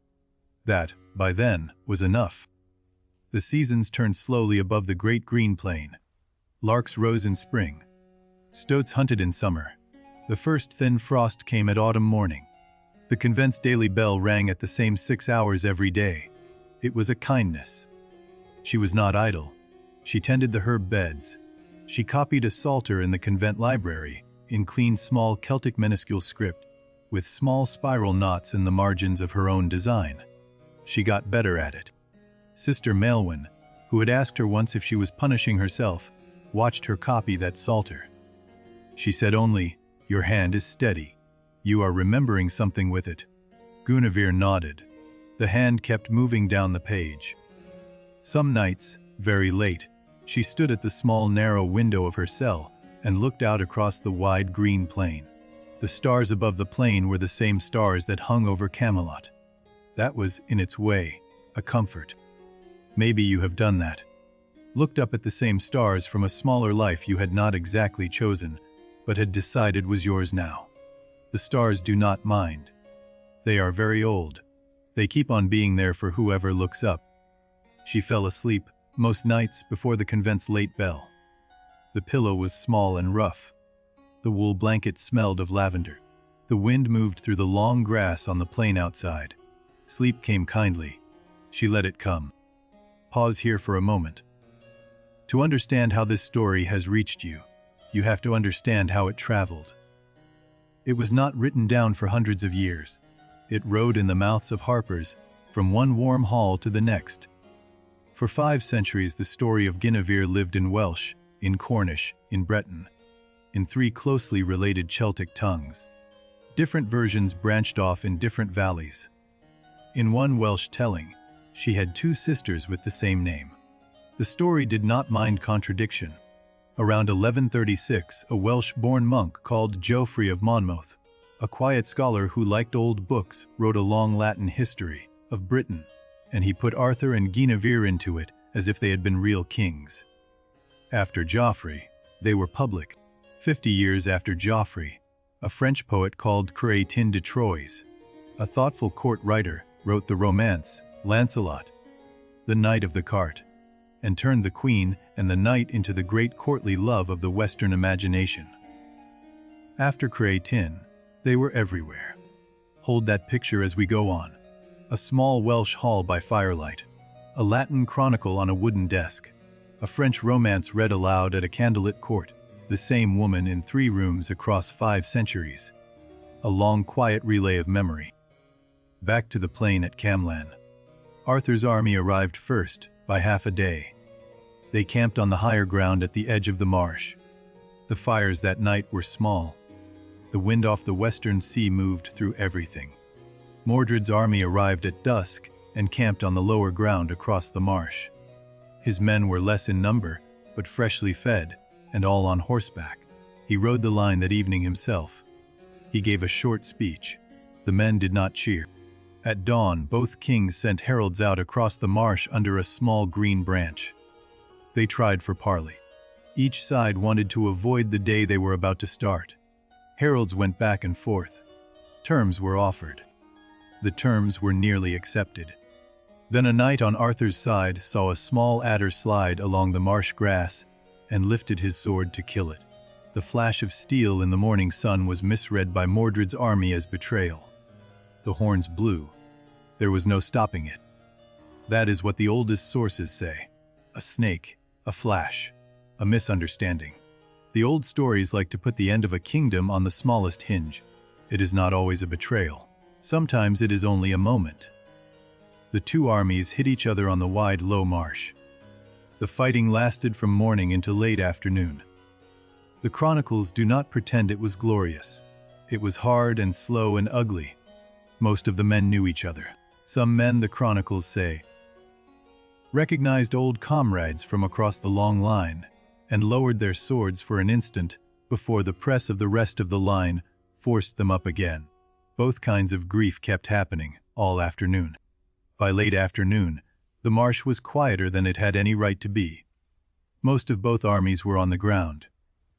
That, by then, was enough. The seasons turned slowly above the great green plain. Larks rose in spring. Stoats hunted in summer. The first thin frost came at autumn morning. The convent's daily bell rang at the same 6 hours every day. It was a kindness. She was not idle. She tended the herb beds. She copied a psalter in the convent library, in clean small Celtic minuscule script, with small spiral knots in the margins of her own design. She got better at it. Sister Maelwyn, who had asked her once if she was punishing herself, watched her copy that psalter. She said only, Your hand is steady. You are remembering something with it. Guinevere nodded. The hand kept moving down the page. Some nights, very late, she stood at the small narrow window of her cell and looked out across the wide green plain. The stars above the plain were the same stars that hung over Camelot. That was, in its way, a comfort. Maybe you have done that. Looked up at the same stars from a smaller life you had not exactly chosen, but had decided was yours now. The stars do not mind. They are very old. They keep on being there for whoever looks up. She fell asleep, most nights, before the convent's late bell. The pillow was small and rough. The wool blanket smelled of lavender. The wind moved through the long grass on the plain outside. Sleep came kindly. She let it come. Pause here for a moment. To understand how this story has reached you, you have to understand how it traveled. It was not written down for hundreds of years. It rode in the mouths of harpers, from one warm hall to the next. For 5 centuries the story of Guinevere lived in Welsh, in Cornish, in Breton, in 3 closely related Celtic tongues. Different versions branched off in different valleys. In one Welsh telling, she had 2 sisters with the same name. The story did not mind contradiction. Around 1136, a Welsh-born monk called Geoffrey of Monmouth, a quiet scholar who liked old books, wrote a long Latin history of Britain, and he put Arthur and Guinevere into it as if they had been real kings. After Geoffrey, they were public. 50 years after Geoffrey, a French poet called Crétin de Troyes, a thoughtful court writer, wrote the romance Lancelot, the Knight of the Cart, and turned the queen and the knight into the great courtly love of the Western imagination. After Crétin, they were everywhere. Hold that picture as we go on. A small Welsh hall by firelight, a Latin chronicle on a wooden desk, a French romance read aloud at a candlelit court, the same woman in 3 rooms across 5 centuries, a long quiet relay of memory. Back to the plain at Camlann. Arthur's army arrived first, by half a day. They camped on the higher ground at the edge of the marsh. The fires that night were small. The wind off the western sea moved through everything. Mordred's army arrived at dusk and camped on the lower ground across the marsh. His men were less in number, but freshly fed, and all on horseback. He rode the line that evening himself. He gave a short speech. The men did not cheer. At dawn, both kings sent heralds out across the marsh under a small green branch. They tried for parley. Each side wanted to avoid the day they were about to start. Heralds went back and forth. Terms were offered. The terms were nearly accepted. Then a knight on Arthur's side saw a small adder slide along the marsh grass and lifted his sword to kill it. The flash of steel in the morning sun was misread by Mordred's army as betrayal. The horns blew. There was no stopping it. That is what the oldest sources say. A snake, a flash, a misunderstanding. The old stories like to put the end of a kingdom on the smallest hinge. It is not always a betrayal. Sometimes it is only a moment. The 2 armies hit each other on the wide, low marsh. The fighting lasted from morning into late afternoon. The chronicles do not pretend it was glorious. It was hard and slow and ugly. Most of the men knew each other. Some men, the chronicles say, recognized old comrades from across the long line and lowered their swords for an instant before the press of the rest of the line forced them up again. Both kinds of grief kept happening all afternoon. By late afternoon, the marsh was quieter than it had any right to be. Most of both armies were on the ground.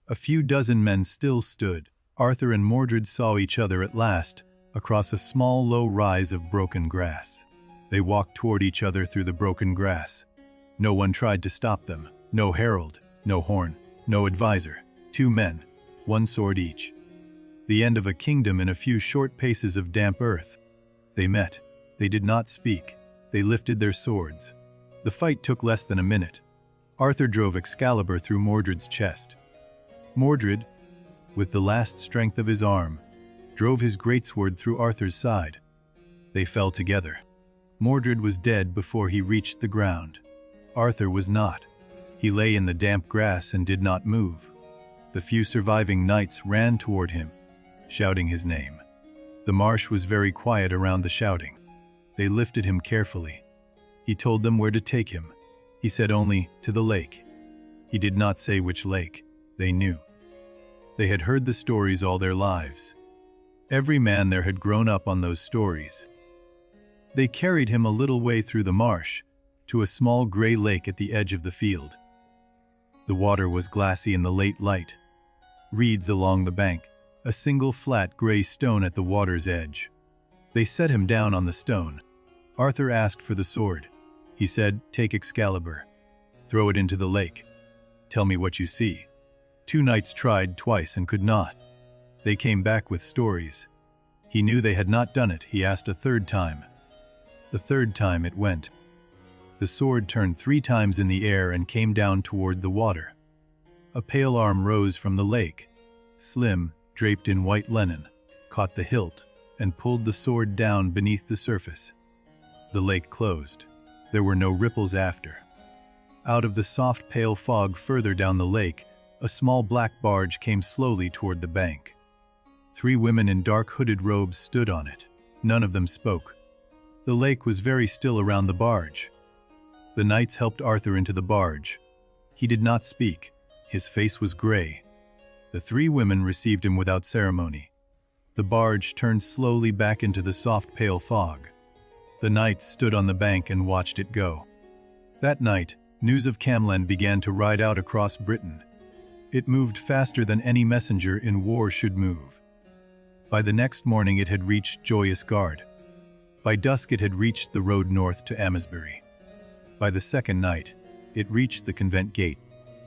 A few dozen men still stood. Arthur and Mordred saw each other at last across a small low rise of broken grass. They walked toward each other through the broken grass. No one tried to stop them. No herald, no horn, no advisor. 2 men, 1 sword each. The end of a kingdom in a few short paces of damp earth. They met. They did not speak. They lifted their swords. The fight took less than a minute. Arthur drove Excalibur through Mordred's chest. Mordred, with the last strength of his arm, drove his greatsword through Arthur's side. They fell together. Mordred was dead before he reached the ground. Arthur was not. He lay in the damp grass and did not move. The few surviving knights ran toward him, shouting his name. The marsh was very quiet around the shouting. They lifted him carefully. He told them where to take him. He said only, "To the lake." He did not say which lake. They knew. They had heard the stories all their lives. Every man there had grown up on those stories. They carried him a little way through the marsh, to a small gray lake at the edge of the field. The water was glassy in the late light. Reeds along the bank, a single flat gray stone at the water's edge. They set him down on the stone. Arthur asked for the sword. He said, "Take Excalibur. Throw it into the lake. Tell me what you see." 2 knights tried twice and could not. They came back with stories. He knew they had not done it. He asked a 3rd time. The 3rd time it went. The sword turned 3 times in the air and came down toward the water. A pale arm rose from the lake, slim, draped in white linen, caught the hilt, and pulled the sword down beneath the surface. The lake closed. There were no ripples after. Out of the soft pale fog further down the lake, a small black barge came slowly toward the bank. 3 women in dark hooded robes stood on it. None of them spoke. The lake was very still around the barge. The knights helped Arthur into the barge. He did not speak. His face was gray. The 3 women received him without ceremony. The barge turned slowly back into the soft pale fog. The knights stood on the bank and watched it go. That night, news of Camlann began to ride out across Britain. It moved faster than any messenger in war should move. By the next morning it had reached Joyous Gard. By dusk it had reached the road north to Amesbury. By the 2nd night, it reached the convent gate.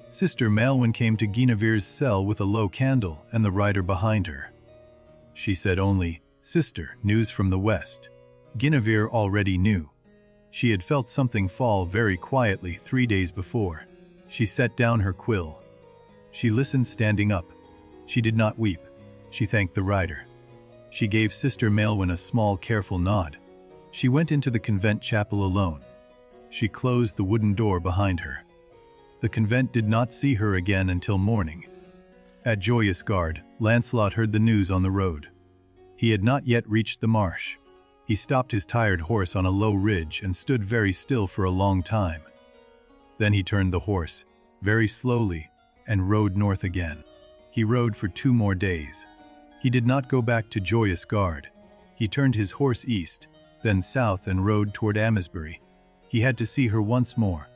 Sister Maelwyn came to Guinevere's cell with a low candle and the rider behind her. She said only, "Sister, news from the west." Guinevere already knew. She had felt something fall very quietly 3 days before. She set down her quill. She listened standing up. She did not weep. She thanked the rider. She gave Sister Maelwyn a small, careful nod. She went into the convent chapel alone. She closed the wooden door behind her. The convent did not see her again until morning. At Joyous Gard, Lancelot heard the news on the road. He had not yet reached the marsh. He stopped his tired horse on a low ridge and stood very still for a long time. Then he turned the horse, very slowly, and rode north again. He rode for 2 more days. He did not go back to Joyous Gard. He turned his horse east, then south and rode toward Amesbury. He had to see her once more.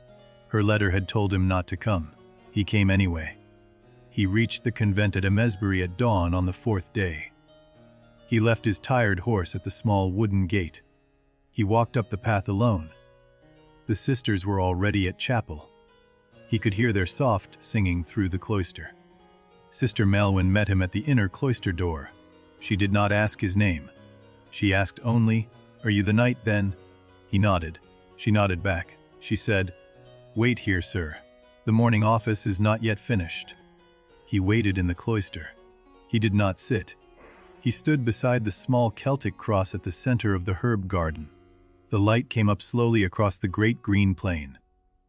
Her letter had told him not to come. He came anyway. He reached the convent at Amesbury at dawn on the 4th day. He left his tired horse at the small wooden gate. He walked up the path alone. The sisters were already at chapel. He could hear their soft singing through the cloister. Sister Maelwyn met him at the inner cloister door. She did not ask his name. She asked only, "Are you the knight, then?" He nodded. She nodded back. She said, "Wait here, sir. The morning office is not yet finished." He waited in the cloister. He did not sit. He stood beside the small Celtic cross at the center of the herb garden. The light came up slowly across the great green plain.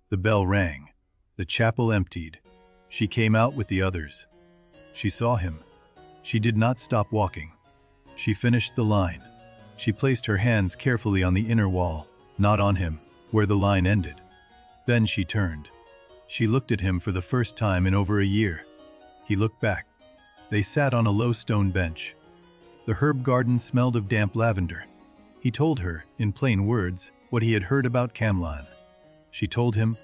The bell rang. The chapel emptied. She came out with the others. She saw him. She did not stop walking. She finished the line. She placed her hands carefully on the inner wall, not on him, where the line ended. Then she turned. She looked at him for the first time in over a year. He looked back. They sat on a low stone bench. The herb garden smelled of damp lavender. He told her, in plain words, what he had heard about Camlann. She told him,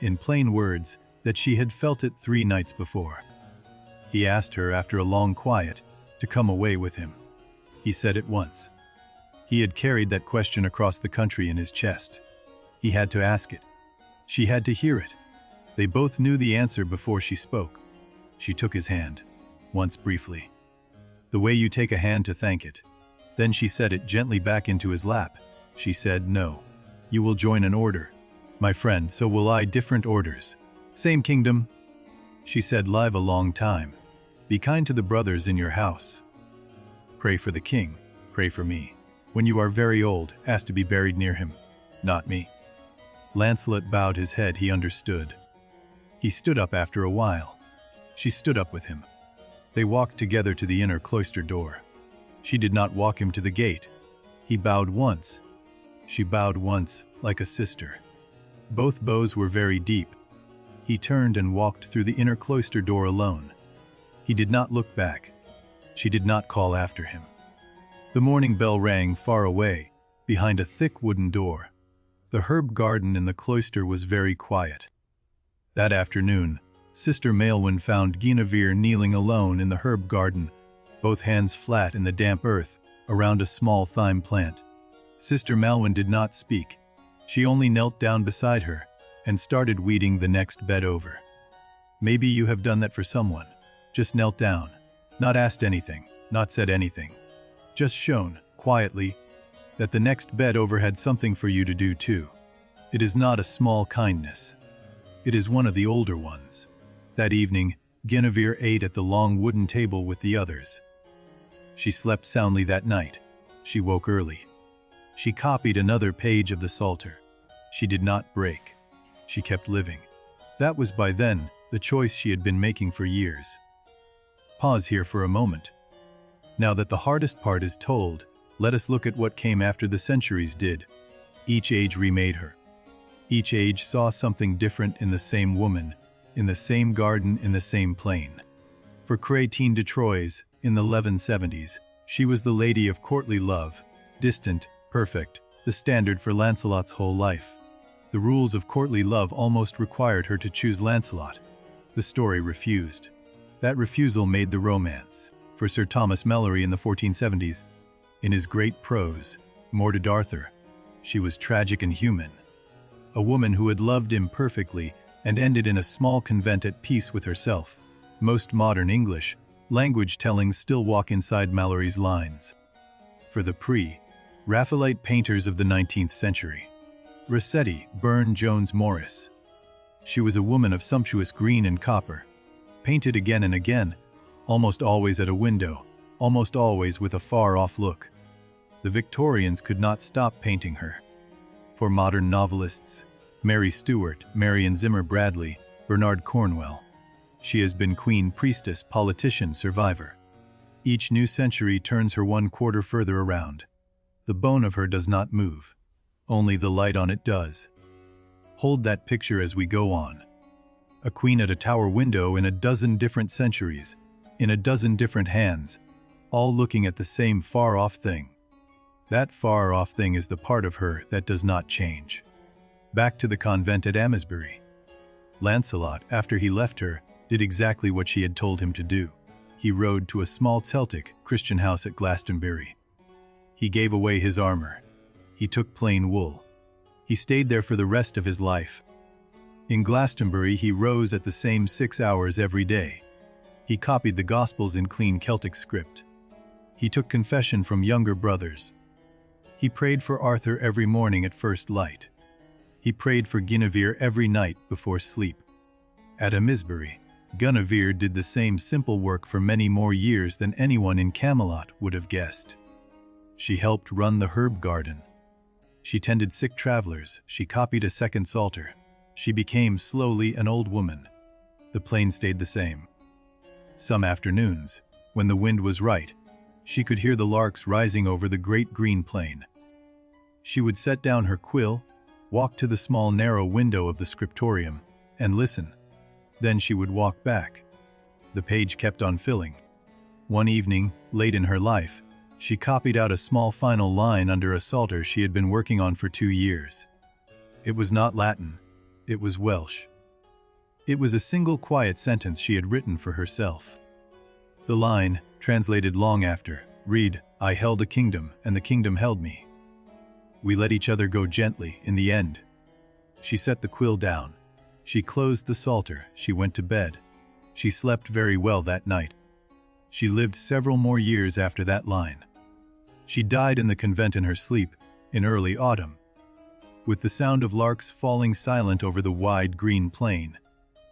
in plain words, that she had felt it 3 nights before. He asked her, after a long quiet, to come away with him. He said it once. He had carried that question across the country in his chest. He had to ask it. She had to hear it. They both knew the answer before she spoke. She took his hand, once briefly. The way you take a hand to thank it. Then she set it gently back into his lap. She said, "No. You will join an order. My friend, so will I, different orders. Same kingdom." She said, "Live a long time. Be kind to the brothers in your house. Pray for the king. Pray for me. When you are very old, ask to be buried near him. Not me." Lancelot bowed his head. He understood. He stood up after a while. She stood up with him. They walked together to the inner cloister door. She did not walk him to the gate. He bowed once. She bowed once, like a sister. Both bows were very deep. He turned and walked through the inner cloister door alone. He did not look back. She did not call after him. The morning bell rang far away, behind a thick wooden door. The herb garden in the cloister was very quiet. That afternoon, Sister Maelwyn found Guinevere kneeling alone in the herb garden, both hands flat in the damp earth, around a small thyme plant. Sister Maelwyn did not speak. She only knelt down beside her and started weeding the next bed over. Maybe you have done that for someone. Just knelt down, not asked anything, not said anything. Just shown, quietly, that the next bed over had something for you to do too. It is not a small kindness. It is one of the older ones. That evening, Guinevere ate at the long wooden table with the others. She slept soundly that night. She woke early. She copied another page of the Psalter. She did not break. She kept living. That was by then the choice she had been making for years. Pause here for a moment. Now that the hardest part is told, let us look at what came after the centuries did. Each age remade her. Each age saw something different in the same woman, in the same garden, in the same plain. For Crétine de Troyes, in the 1170s, she was the lady of courtly love, distant, perfect, the standard for Lancelot's whole life. The rules of courtly love almost required her to choose Lancelot. The story refused. That refusal made the romance. For Sir Thomas Malory in the 1470s, in his great prose, Mordred Arthur, she was tragic and human. A woman who had loved him perfectly and ended in a small convent at peace with herself. Most modern English language tellings still walk inside Malory's lines. For the pre-Raphaelite painters of the 19th century, Rossetti, Burne-Jones Morris. She was a woman of sumptuous green and copper, painted again and again, almost always at a window, almost always with a far-off look. The Victorians could not stop painting her. For modern novelists, Mary Stuart, Marion Zimmer Bradley, Bernard Cornwell, she has been queen, priestess, politician, survivor. Each new century turns her one quarter further around. The bone of her does not move. Only the light on it does. Hold that picture as we go on. A queen at a tower window in a dozen different centuries, in a dozen different hands, all looking at the same far-off thing. That far-off thing is the part of her that does not change. Back to the convent at Amesbury. Lancelot, after he left her, did exactly what she had told him to do. He rode to a small Celtic Christian house at Glastonbury. He gave away his armor. He took plain wool. He stayed there for the rest of his life. In Glastonbury he rose at the same 6 hours every day. He copied the Gospels in clean Celtic script. He took confession from younger brothers. He prayed for Arthur every morning at first light. He prayed for Guinevere every night before sleep. At Amesbury, Guinevere did the same simple work for many more years than anyone in Camelot would have guessed. She helped run the herb garden. She tended sick travelers. She copied a second psalter. She became slowly an old woman. The plain stayed the same. Some afternoons, when the wind was right, she could hear the larks rising over the great green plain. She would set down her quill, walk to the small narrow window of the scriptorium, and listen. Then she would walk back. The page kept on filling. One evening, late in her life, she copied out a small final line under a psalter she had been working on for 2 years. It was not Latin. It was Welsh. It was a single quiet sentence she had written for herself. The line, translated long after, read, "I held a kingdom, and the kingdom held me. We let each other go gently, in the end." She set the quill down. She closed the psalter. She went to bed. She slept very well that night. She lived several more years after that line. She died in the convent in her sleep, in early autumn, with the sound of larks falling silent over the wide green plain,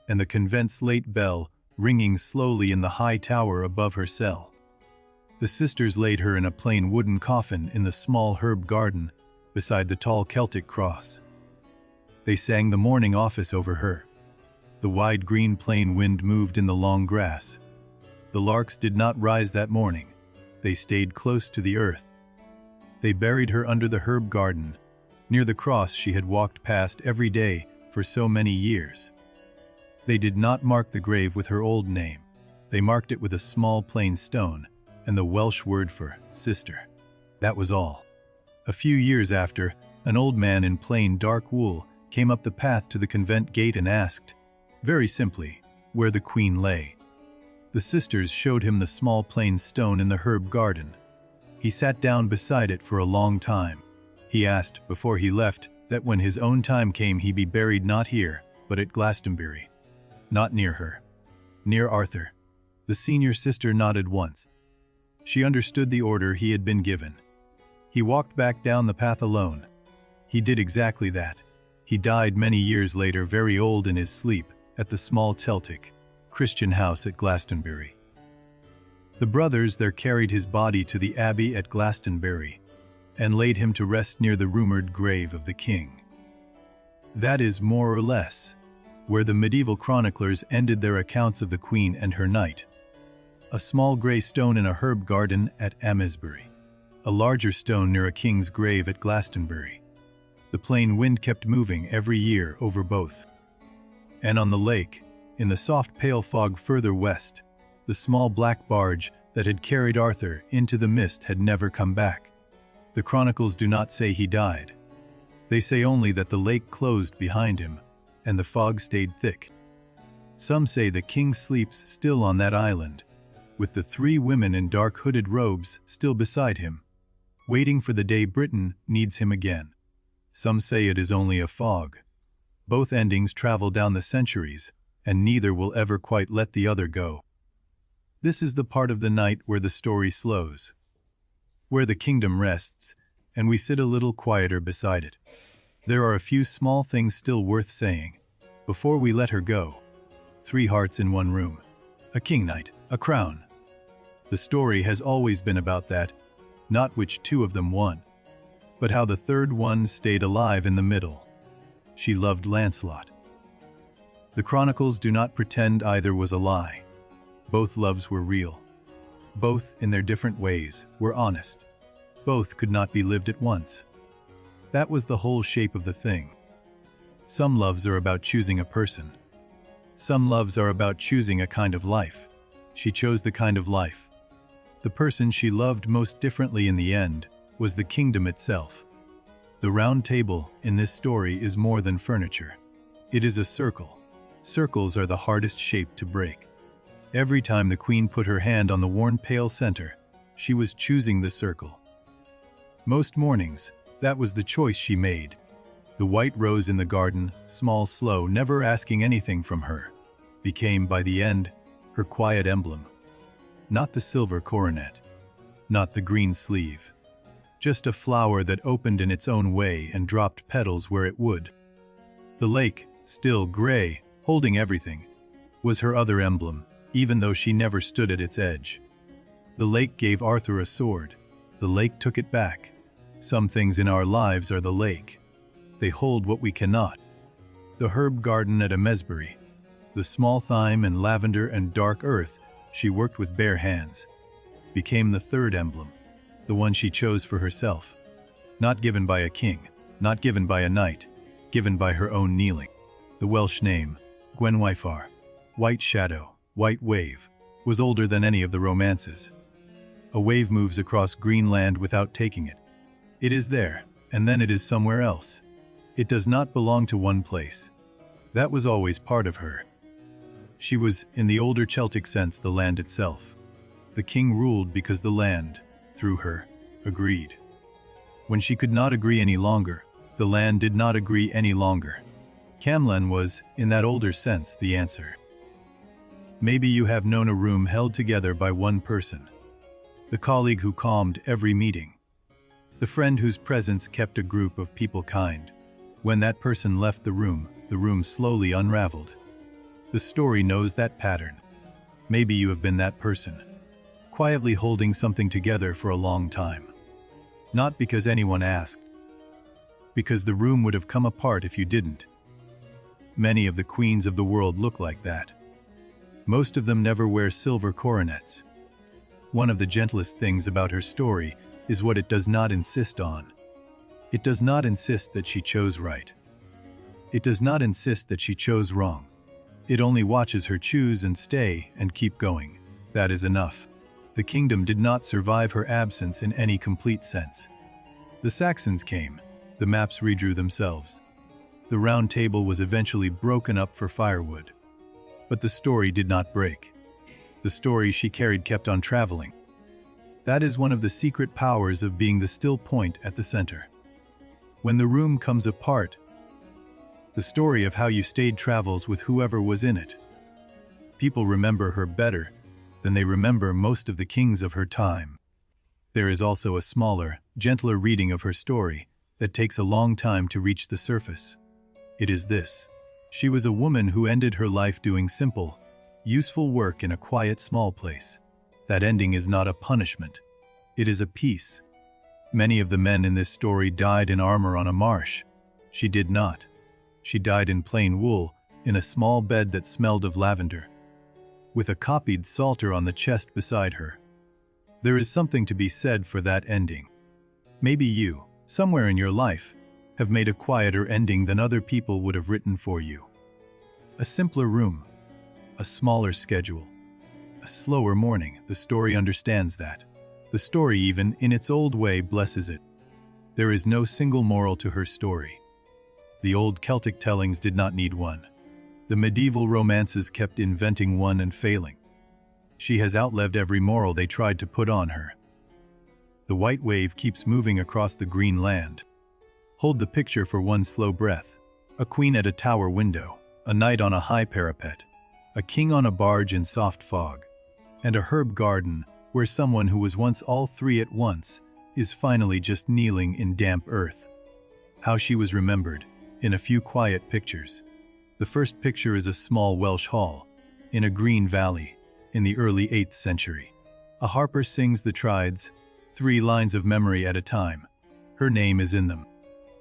and the convent's late bell ringing slowly in the high tower above her cell. The sisters laid her in a plain wooden coffin in the small herb garden beside the tall Celtic cross. They sang the morning office over her. The wide green plain wind moved in the long grass. The larks did not rise that morning. They stayed close to the earth. They buried her under the herb garden, near the cross she had walked past every day for so many years. They did not mark the grave with her old name. They marked it with a small plain stone and the Welsh word for sister. That was all. A few years after, an old man in plain dark wool came up the path to the convent gate and asked, very simply, where the queen lay. The sisters showed him the small plain stone in the herb garden. He sat down beside it for a long time. He asked, before he left, that when his own time came he be buried not here, but at Glastonbury. Not near her. Near Arthur. The senior sister nodded once. She understood the order he had been given. He walked back down the path alone. He did exactly that. He died many years later, very old in his sleep, at the small Celtic Christian house at Glastonbury. The brothers there carried his body to the abbey at Glastonbury and laid him to rest near the rumored grave of the king. That is more or less where the medieval chroniclers ended their accounts of the queen and her knight. A small grey stone in a herb garden at Amesbury. A larger stone near a king's grave at Glastonbury. The plain wind kept moving every year over both. And on the lake, in the soft pale fog further west, the small black barge that had carried Arthur into the mist had never come back. The chronicles do not say he died. They say only that the lake closed behind him, and the fog stayed thick. Some say the king sleeps still on that island, with the 3 women in dark hooded robes still beside him, waiting for the day Britain needs him again. Some say it is only a fog. Both endings travel down the centuries, and neither will ever quite let the other go. This is the part of the night where the story slows, where the kingdom rests, and we sit a little quieter beside it. There are a few small things still worth saying before we let her go. 3 hearts in one room. A king knight, a crown. The story has always been about that, not which 2 of them won, but how the 3rd one stayed alive in the middle. She loved Lancelot. The chronicles do not pretend either was a lie. Both loves were real. Both, in their different ways, were honest. Both could not be lived at once. That was the whole shape of the thing. Some loves are about choosing a person. Some loves are about choosing a kind of life. She chose the kind of life. The person she loved most differently in the end was the kingdom itself. The round table in this story is more than furniture. It is a circle. Circles are the hardest shape to break. Every time the queen put her hand on the worn pale center, she was choosing the circle. Most mornings, that was the choice she made. The white rose in the garden, small, slow, never asking anything from her, became, by the end, her quiet emblem. Not the silver coronet, not the green sleeve. Just a flower that opened in its own way and dropped petals where it would. The lake, still gray, holding everything, was her other emblem, even though she never stood at its edge. The lake gave Arthur a sword. The lake took it back. Some things in our lives are the lake. They hold what we cannot. The herb garden at Amesbury. The small thyme and lavender and dark earth she worked with bare hands, became the 3rd emblem, the one she chose for herself. Not given by a king, not given by a knight, given by her own kneeling. The Welsh name, Guinevere, white shadow, white wave, was older than any of the romances. A wave moves across green land without taking it. It is there, and then it is somewhere else. It does not belong to one place. That was always part of her. She was, in the older Celtic sense, the land itself. The king ruled because the land, through her, agreed. When she could not agree any longer, the land did not agree any longer. Camlann was, in that older sense, the answer. Maybe you have known a room held together by one person. The colleague who calmed every meeting. The friend whose presence kept a group of people kind. When that person left the room slowly unraveled. The story knows that pattern. Maybe you have been that person, quietly holding something together for a long time. Not because anyone asked, because the room would have come apart if you didn't. Many of the queens of the world look like that. Most of them never wear silver coronets. One of the gentlest things about her story is what it does not insist on. It does not insist that she chose right. It does not insist that she chose wrong. It only watches her choose and stay and keep going. That is enough. The kingdom did not survive her absence in any complete sense. The Saxons came. The maps redrew themselves. The round table was eventually broken up for firewood. But the story did not break. The story she carried kept on traveling. That is one of the secret powers of being the still point at the center. When the room comes apart, the story of how you stayed travels with whoever was in it. People remember her better than they remember most of the kings of her time. There is also a smaller, gentler reading of her story that takes a long time to reach the surface. It is this. She was a woman who ended her life doing simple, useful work in a quiet, small place. That ending is not a punishment. It is a peace. Many of the men in this story died in armor on a marsh. She did not. She died in plain wool, in a small bed that smelled of lavender, with a copied psalter on the chest beside her. There is something to be said for that ending. Maybe you, somewhere in your life, have made a quieter ending than other people would have written for you. A simpler room, a smaller schedule, a slower morning. The story understands that. The story, even in its old way, blesses it. There is no single moral to her story. The old Celtic tellings did not need one. The medieval romances kept inventing one and failing. She has outlived every moral they tried to put on her. The white wave keeps moving across the green land. Hold the picture for one slow breath. A queen at a tower window, a knight on a high parapet, a king on a barge in soft fog, and a herb garden where someone who was once all three at once is finally just kneeling in damp earth. How she was remembered, in a few quiet pictures. The first picture is a small Welsh hall, in a green valley, in the early 8th century. A harper sings the triads, 3 lines of memory at a time. Her name is in them.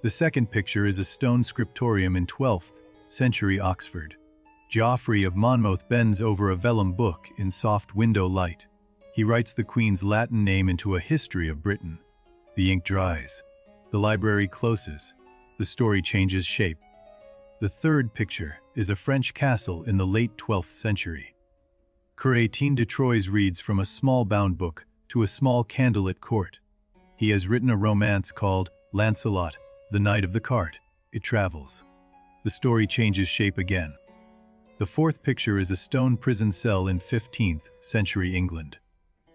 The second picture is a stone scriptorium in 12th century Oxford. Geoffrey of Monmouth bends over a vellum book in soft window light. He writes the Queen's Latin name into a history of Britain. The ink dries. The library closes. The story changes shape. The third picture is a French castle in the late 12th century. Couratin de Troyes reads from a small bound book to a small candlelit court. He has written a romance called Lancelot, the Knight of the Cart. It travels. The story changes shape again. The fourth picture is a stone prison cell in 15th century England.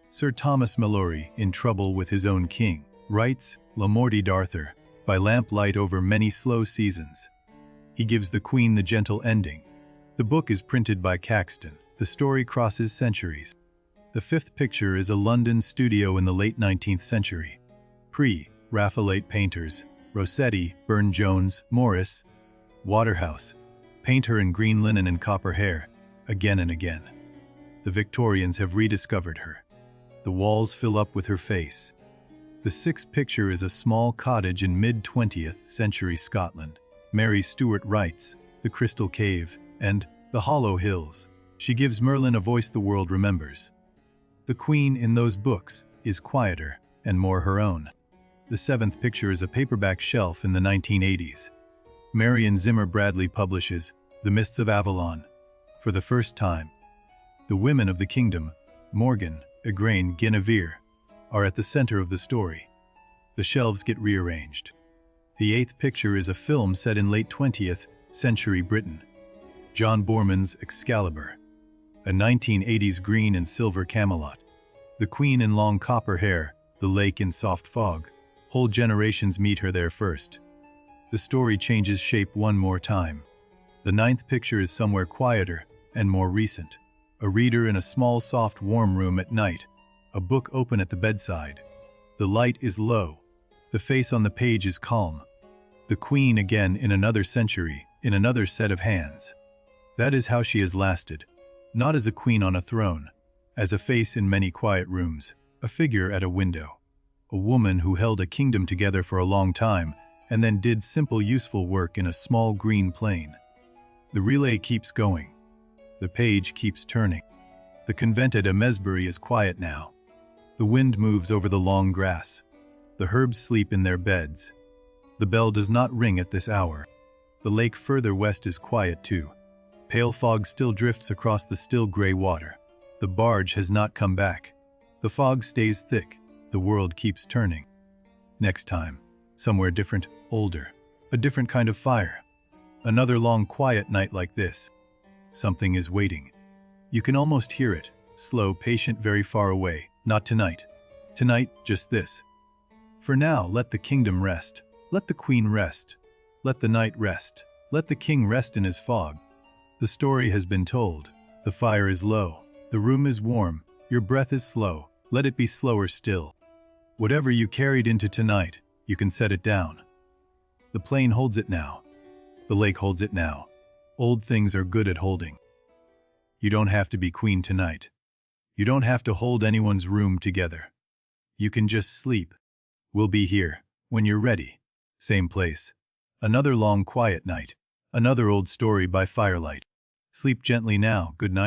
Sir Thomas Malory, in trouble with his own king, writes La Morte d'Arthur by lamplight over many slow seasons. He gives the Queen the gentle ending. The book is printed by Caxton. The story crosses centuries. The fifth picture is a London studio in the late 19th century. Pre-Raphaelite painters, Rossetti, Burne-Jones, Morris, Waterhouse, paint her in green linen and copper hair, again and again. The Victorians have rediscovered her. The walls fill up with her face. The sixth picture is a small cottage in mid-20th century Scotland. Mary Stuart writes, The Crystal Cave, and The Hollow Hills. She gives Merlin a voice the world remembers. The Queen in those books is quieter and more her own. The seventh picture is a paperback shelf in the 1980s. Marion Zimmer Bradley publishes The Mists of Avalon. For the first time, the women of the kingdom, Morgan, Igraine, Guinevere, are at the center of the story. The shelves get rearranged. The eighth picture is a film set in late 20th century Britain. John Boorman's Excalibur, a 1980s green and silver Camelot. The Queen in long copper hair, the lake in soft fog. Whole generations meet her there first. The story changes shape one more time. The ninth picture is somewhere quieter and more recent. A reader in a small, soft, warm room at night. A book open at the bedside. The light is low. The face on the page is calm. The Queen again in another century, in another set of hands. That is how she has lasted. Not as a queen on a throne, as a face in many quiet rooms, a figure at a window. A woman who held a kingdom together for a long time and then did simple, useful work in a small green plane. The relay keeps going. The page keeps turning. The convent at Amesbury is quiet now. The wind moves over the long grass. The herbs sleep in their beds. The bell does not ring at this hour. The lake further west is quiet too. Pale fog still drifts across the still gray water. The barge has not come back. The fog stays thick. The world keeps turning. Next time, somewhere different, older, a different kind of fire. Another long quiet night like this. Something is waiting. You can almost hear it, slow, patient, very far away. Not tonight. Tonight, just this. For now, let the kingdom rest. Let the queen rest. Let the night rest. Let the king rest in his fog. The story has been told. The fire is low. The room is warm. Your breath is slow. Let it be slower still. Whatever you carried into tonight, you can set it down. The plane holds it now. The lake holds it now. Old things are good at holding. You don't have to be queen tonight. You don't have to hold anyone's room together. You can just sleep. We'll be here, when you're ready. Same place. Another long quiet night. Another old story by firelight. Sleep gently now. Good night.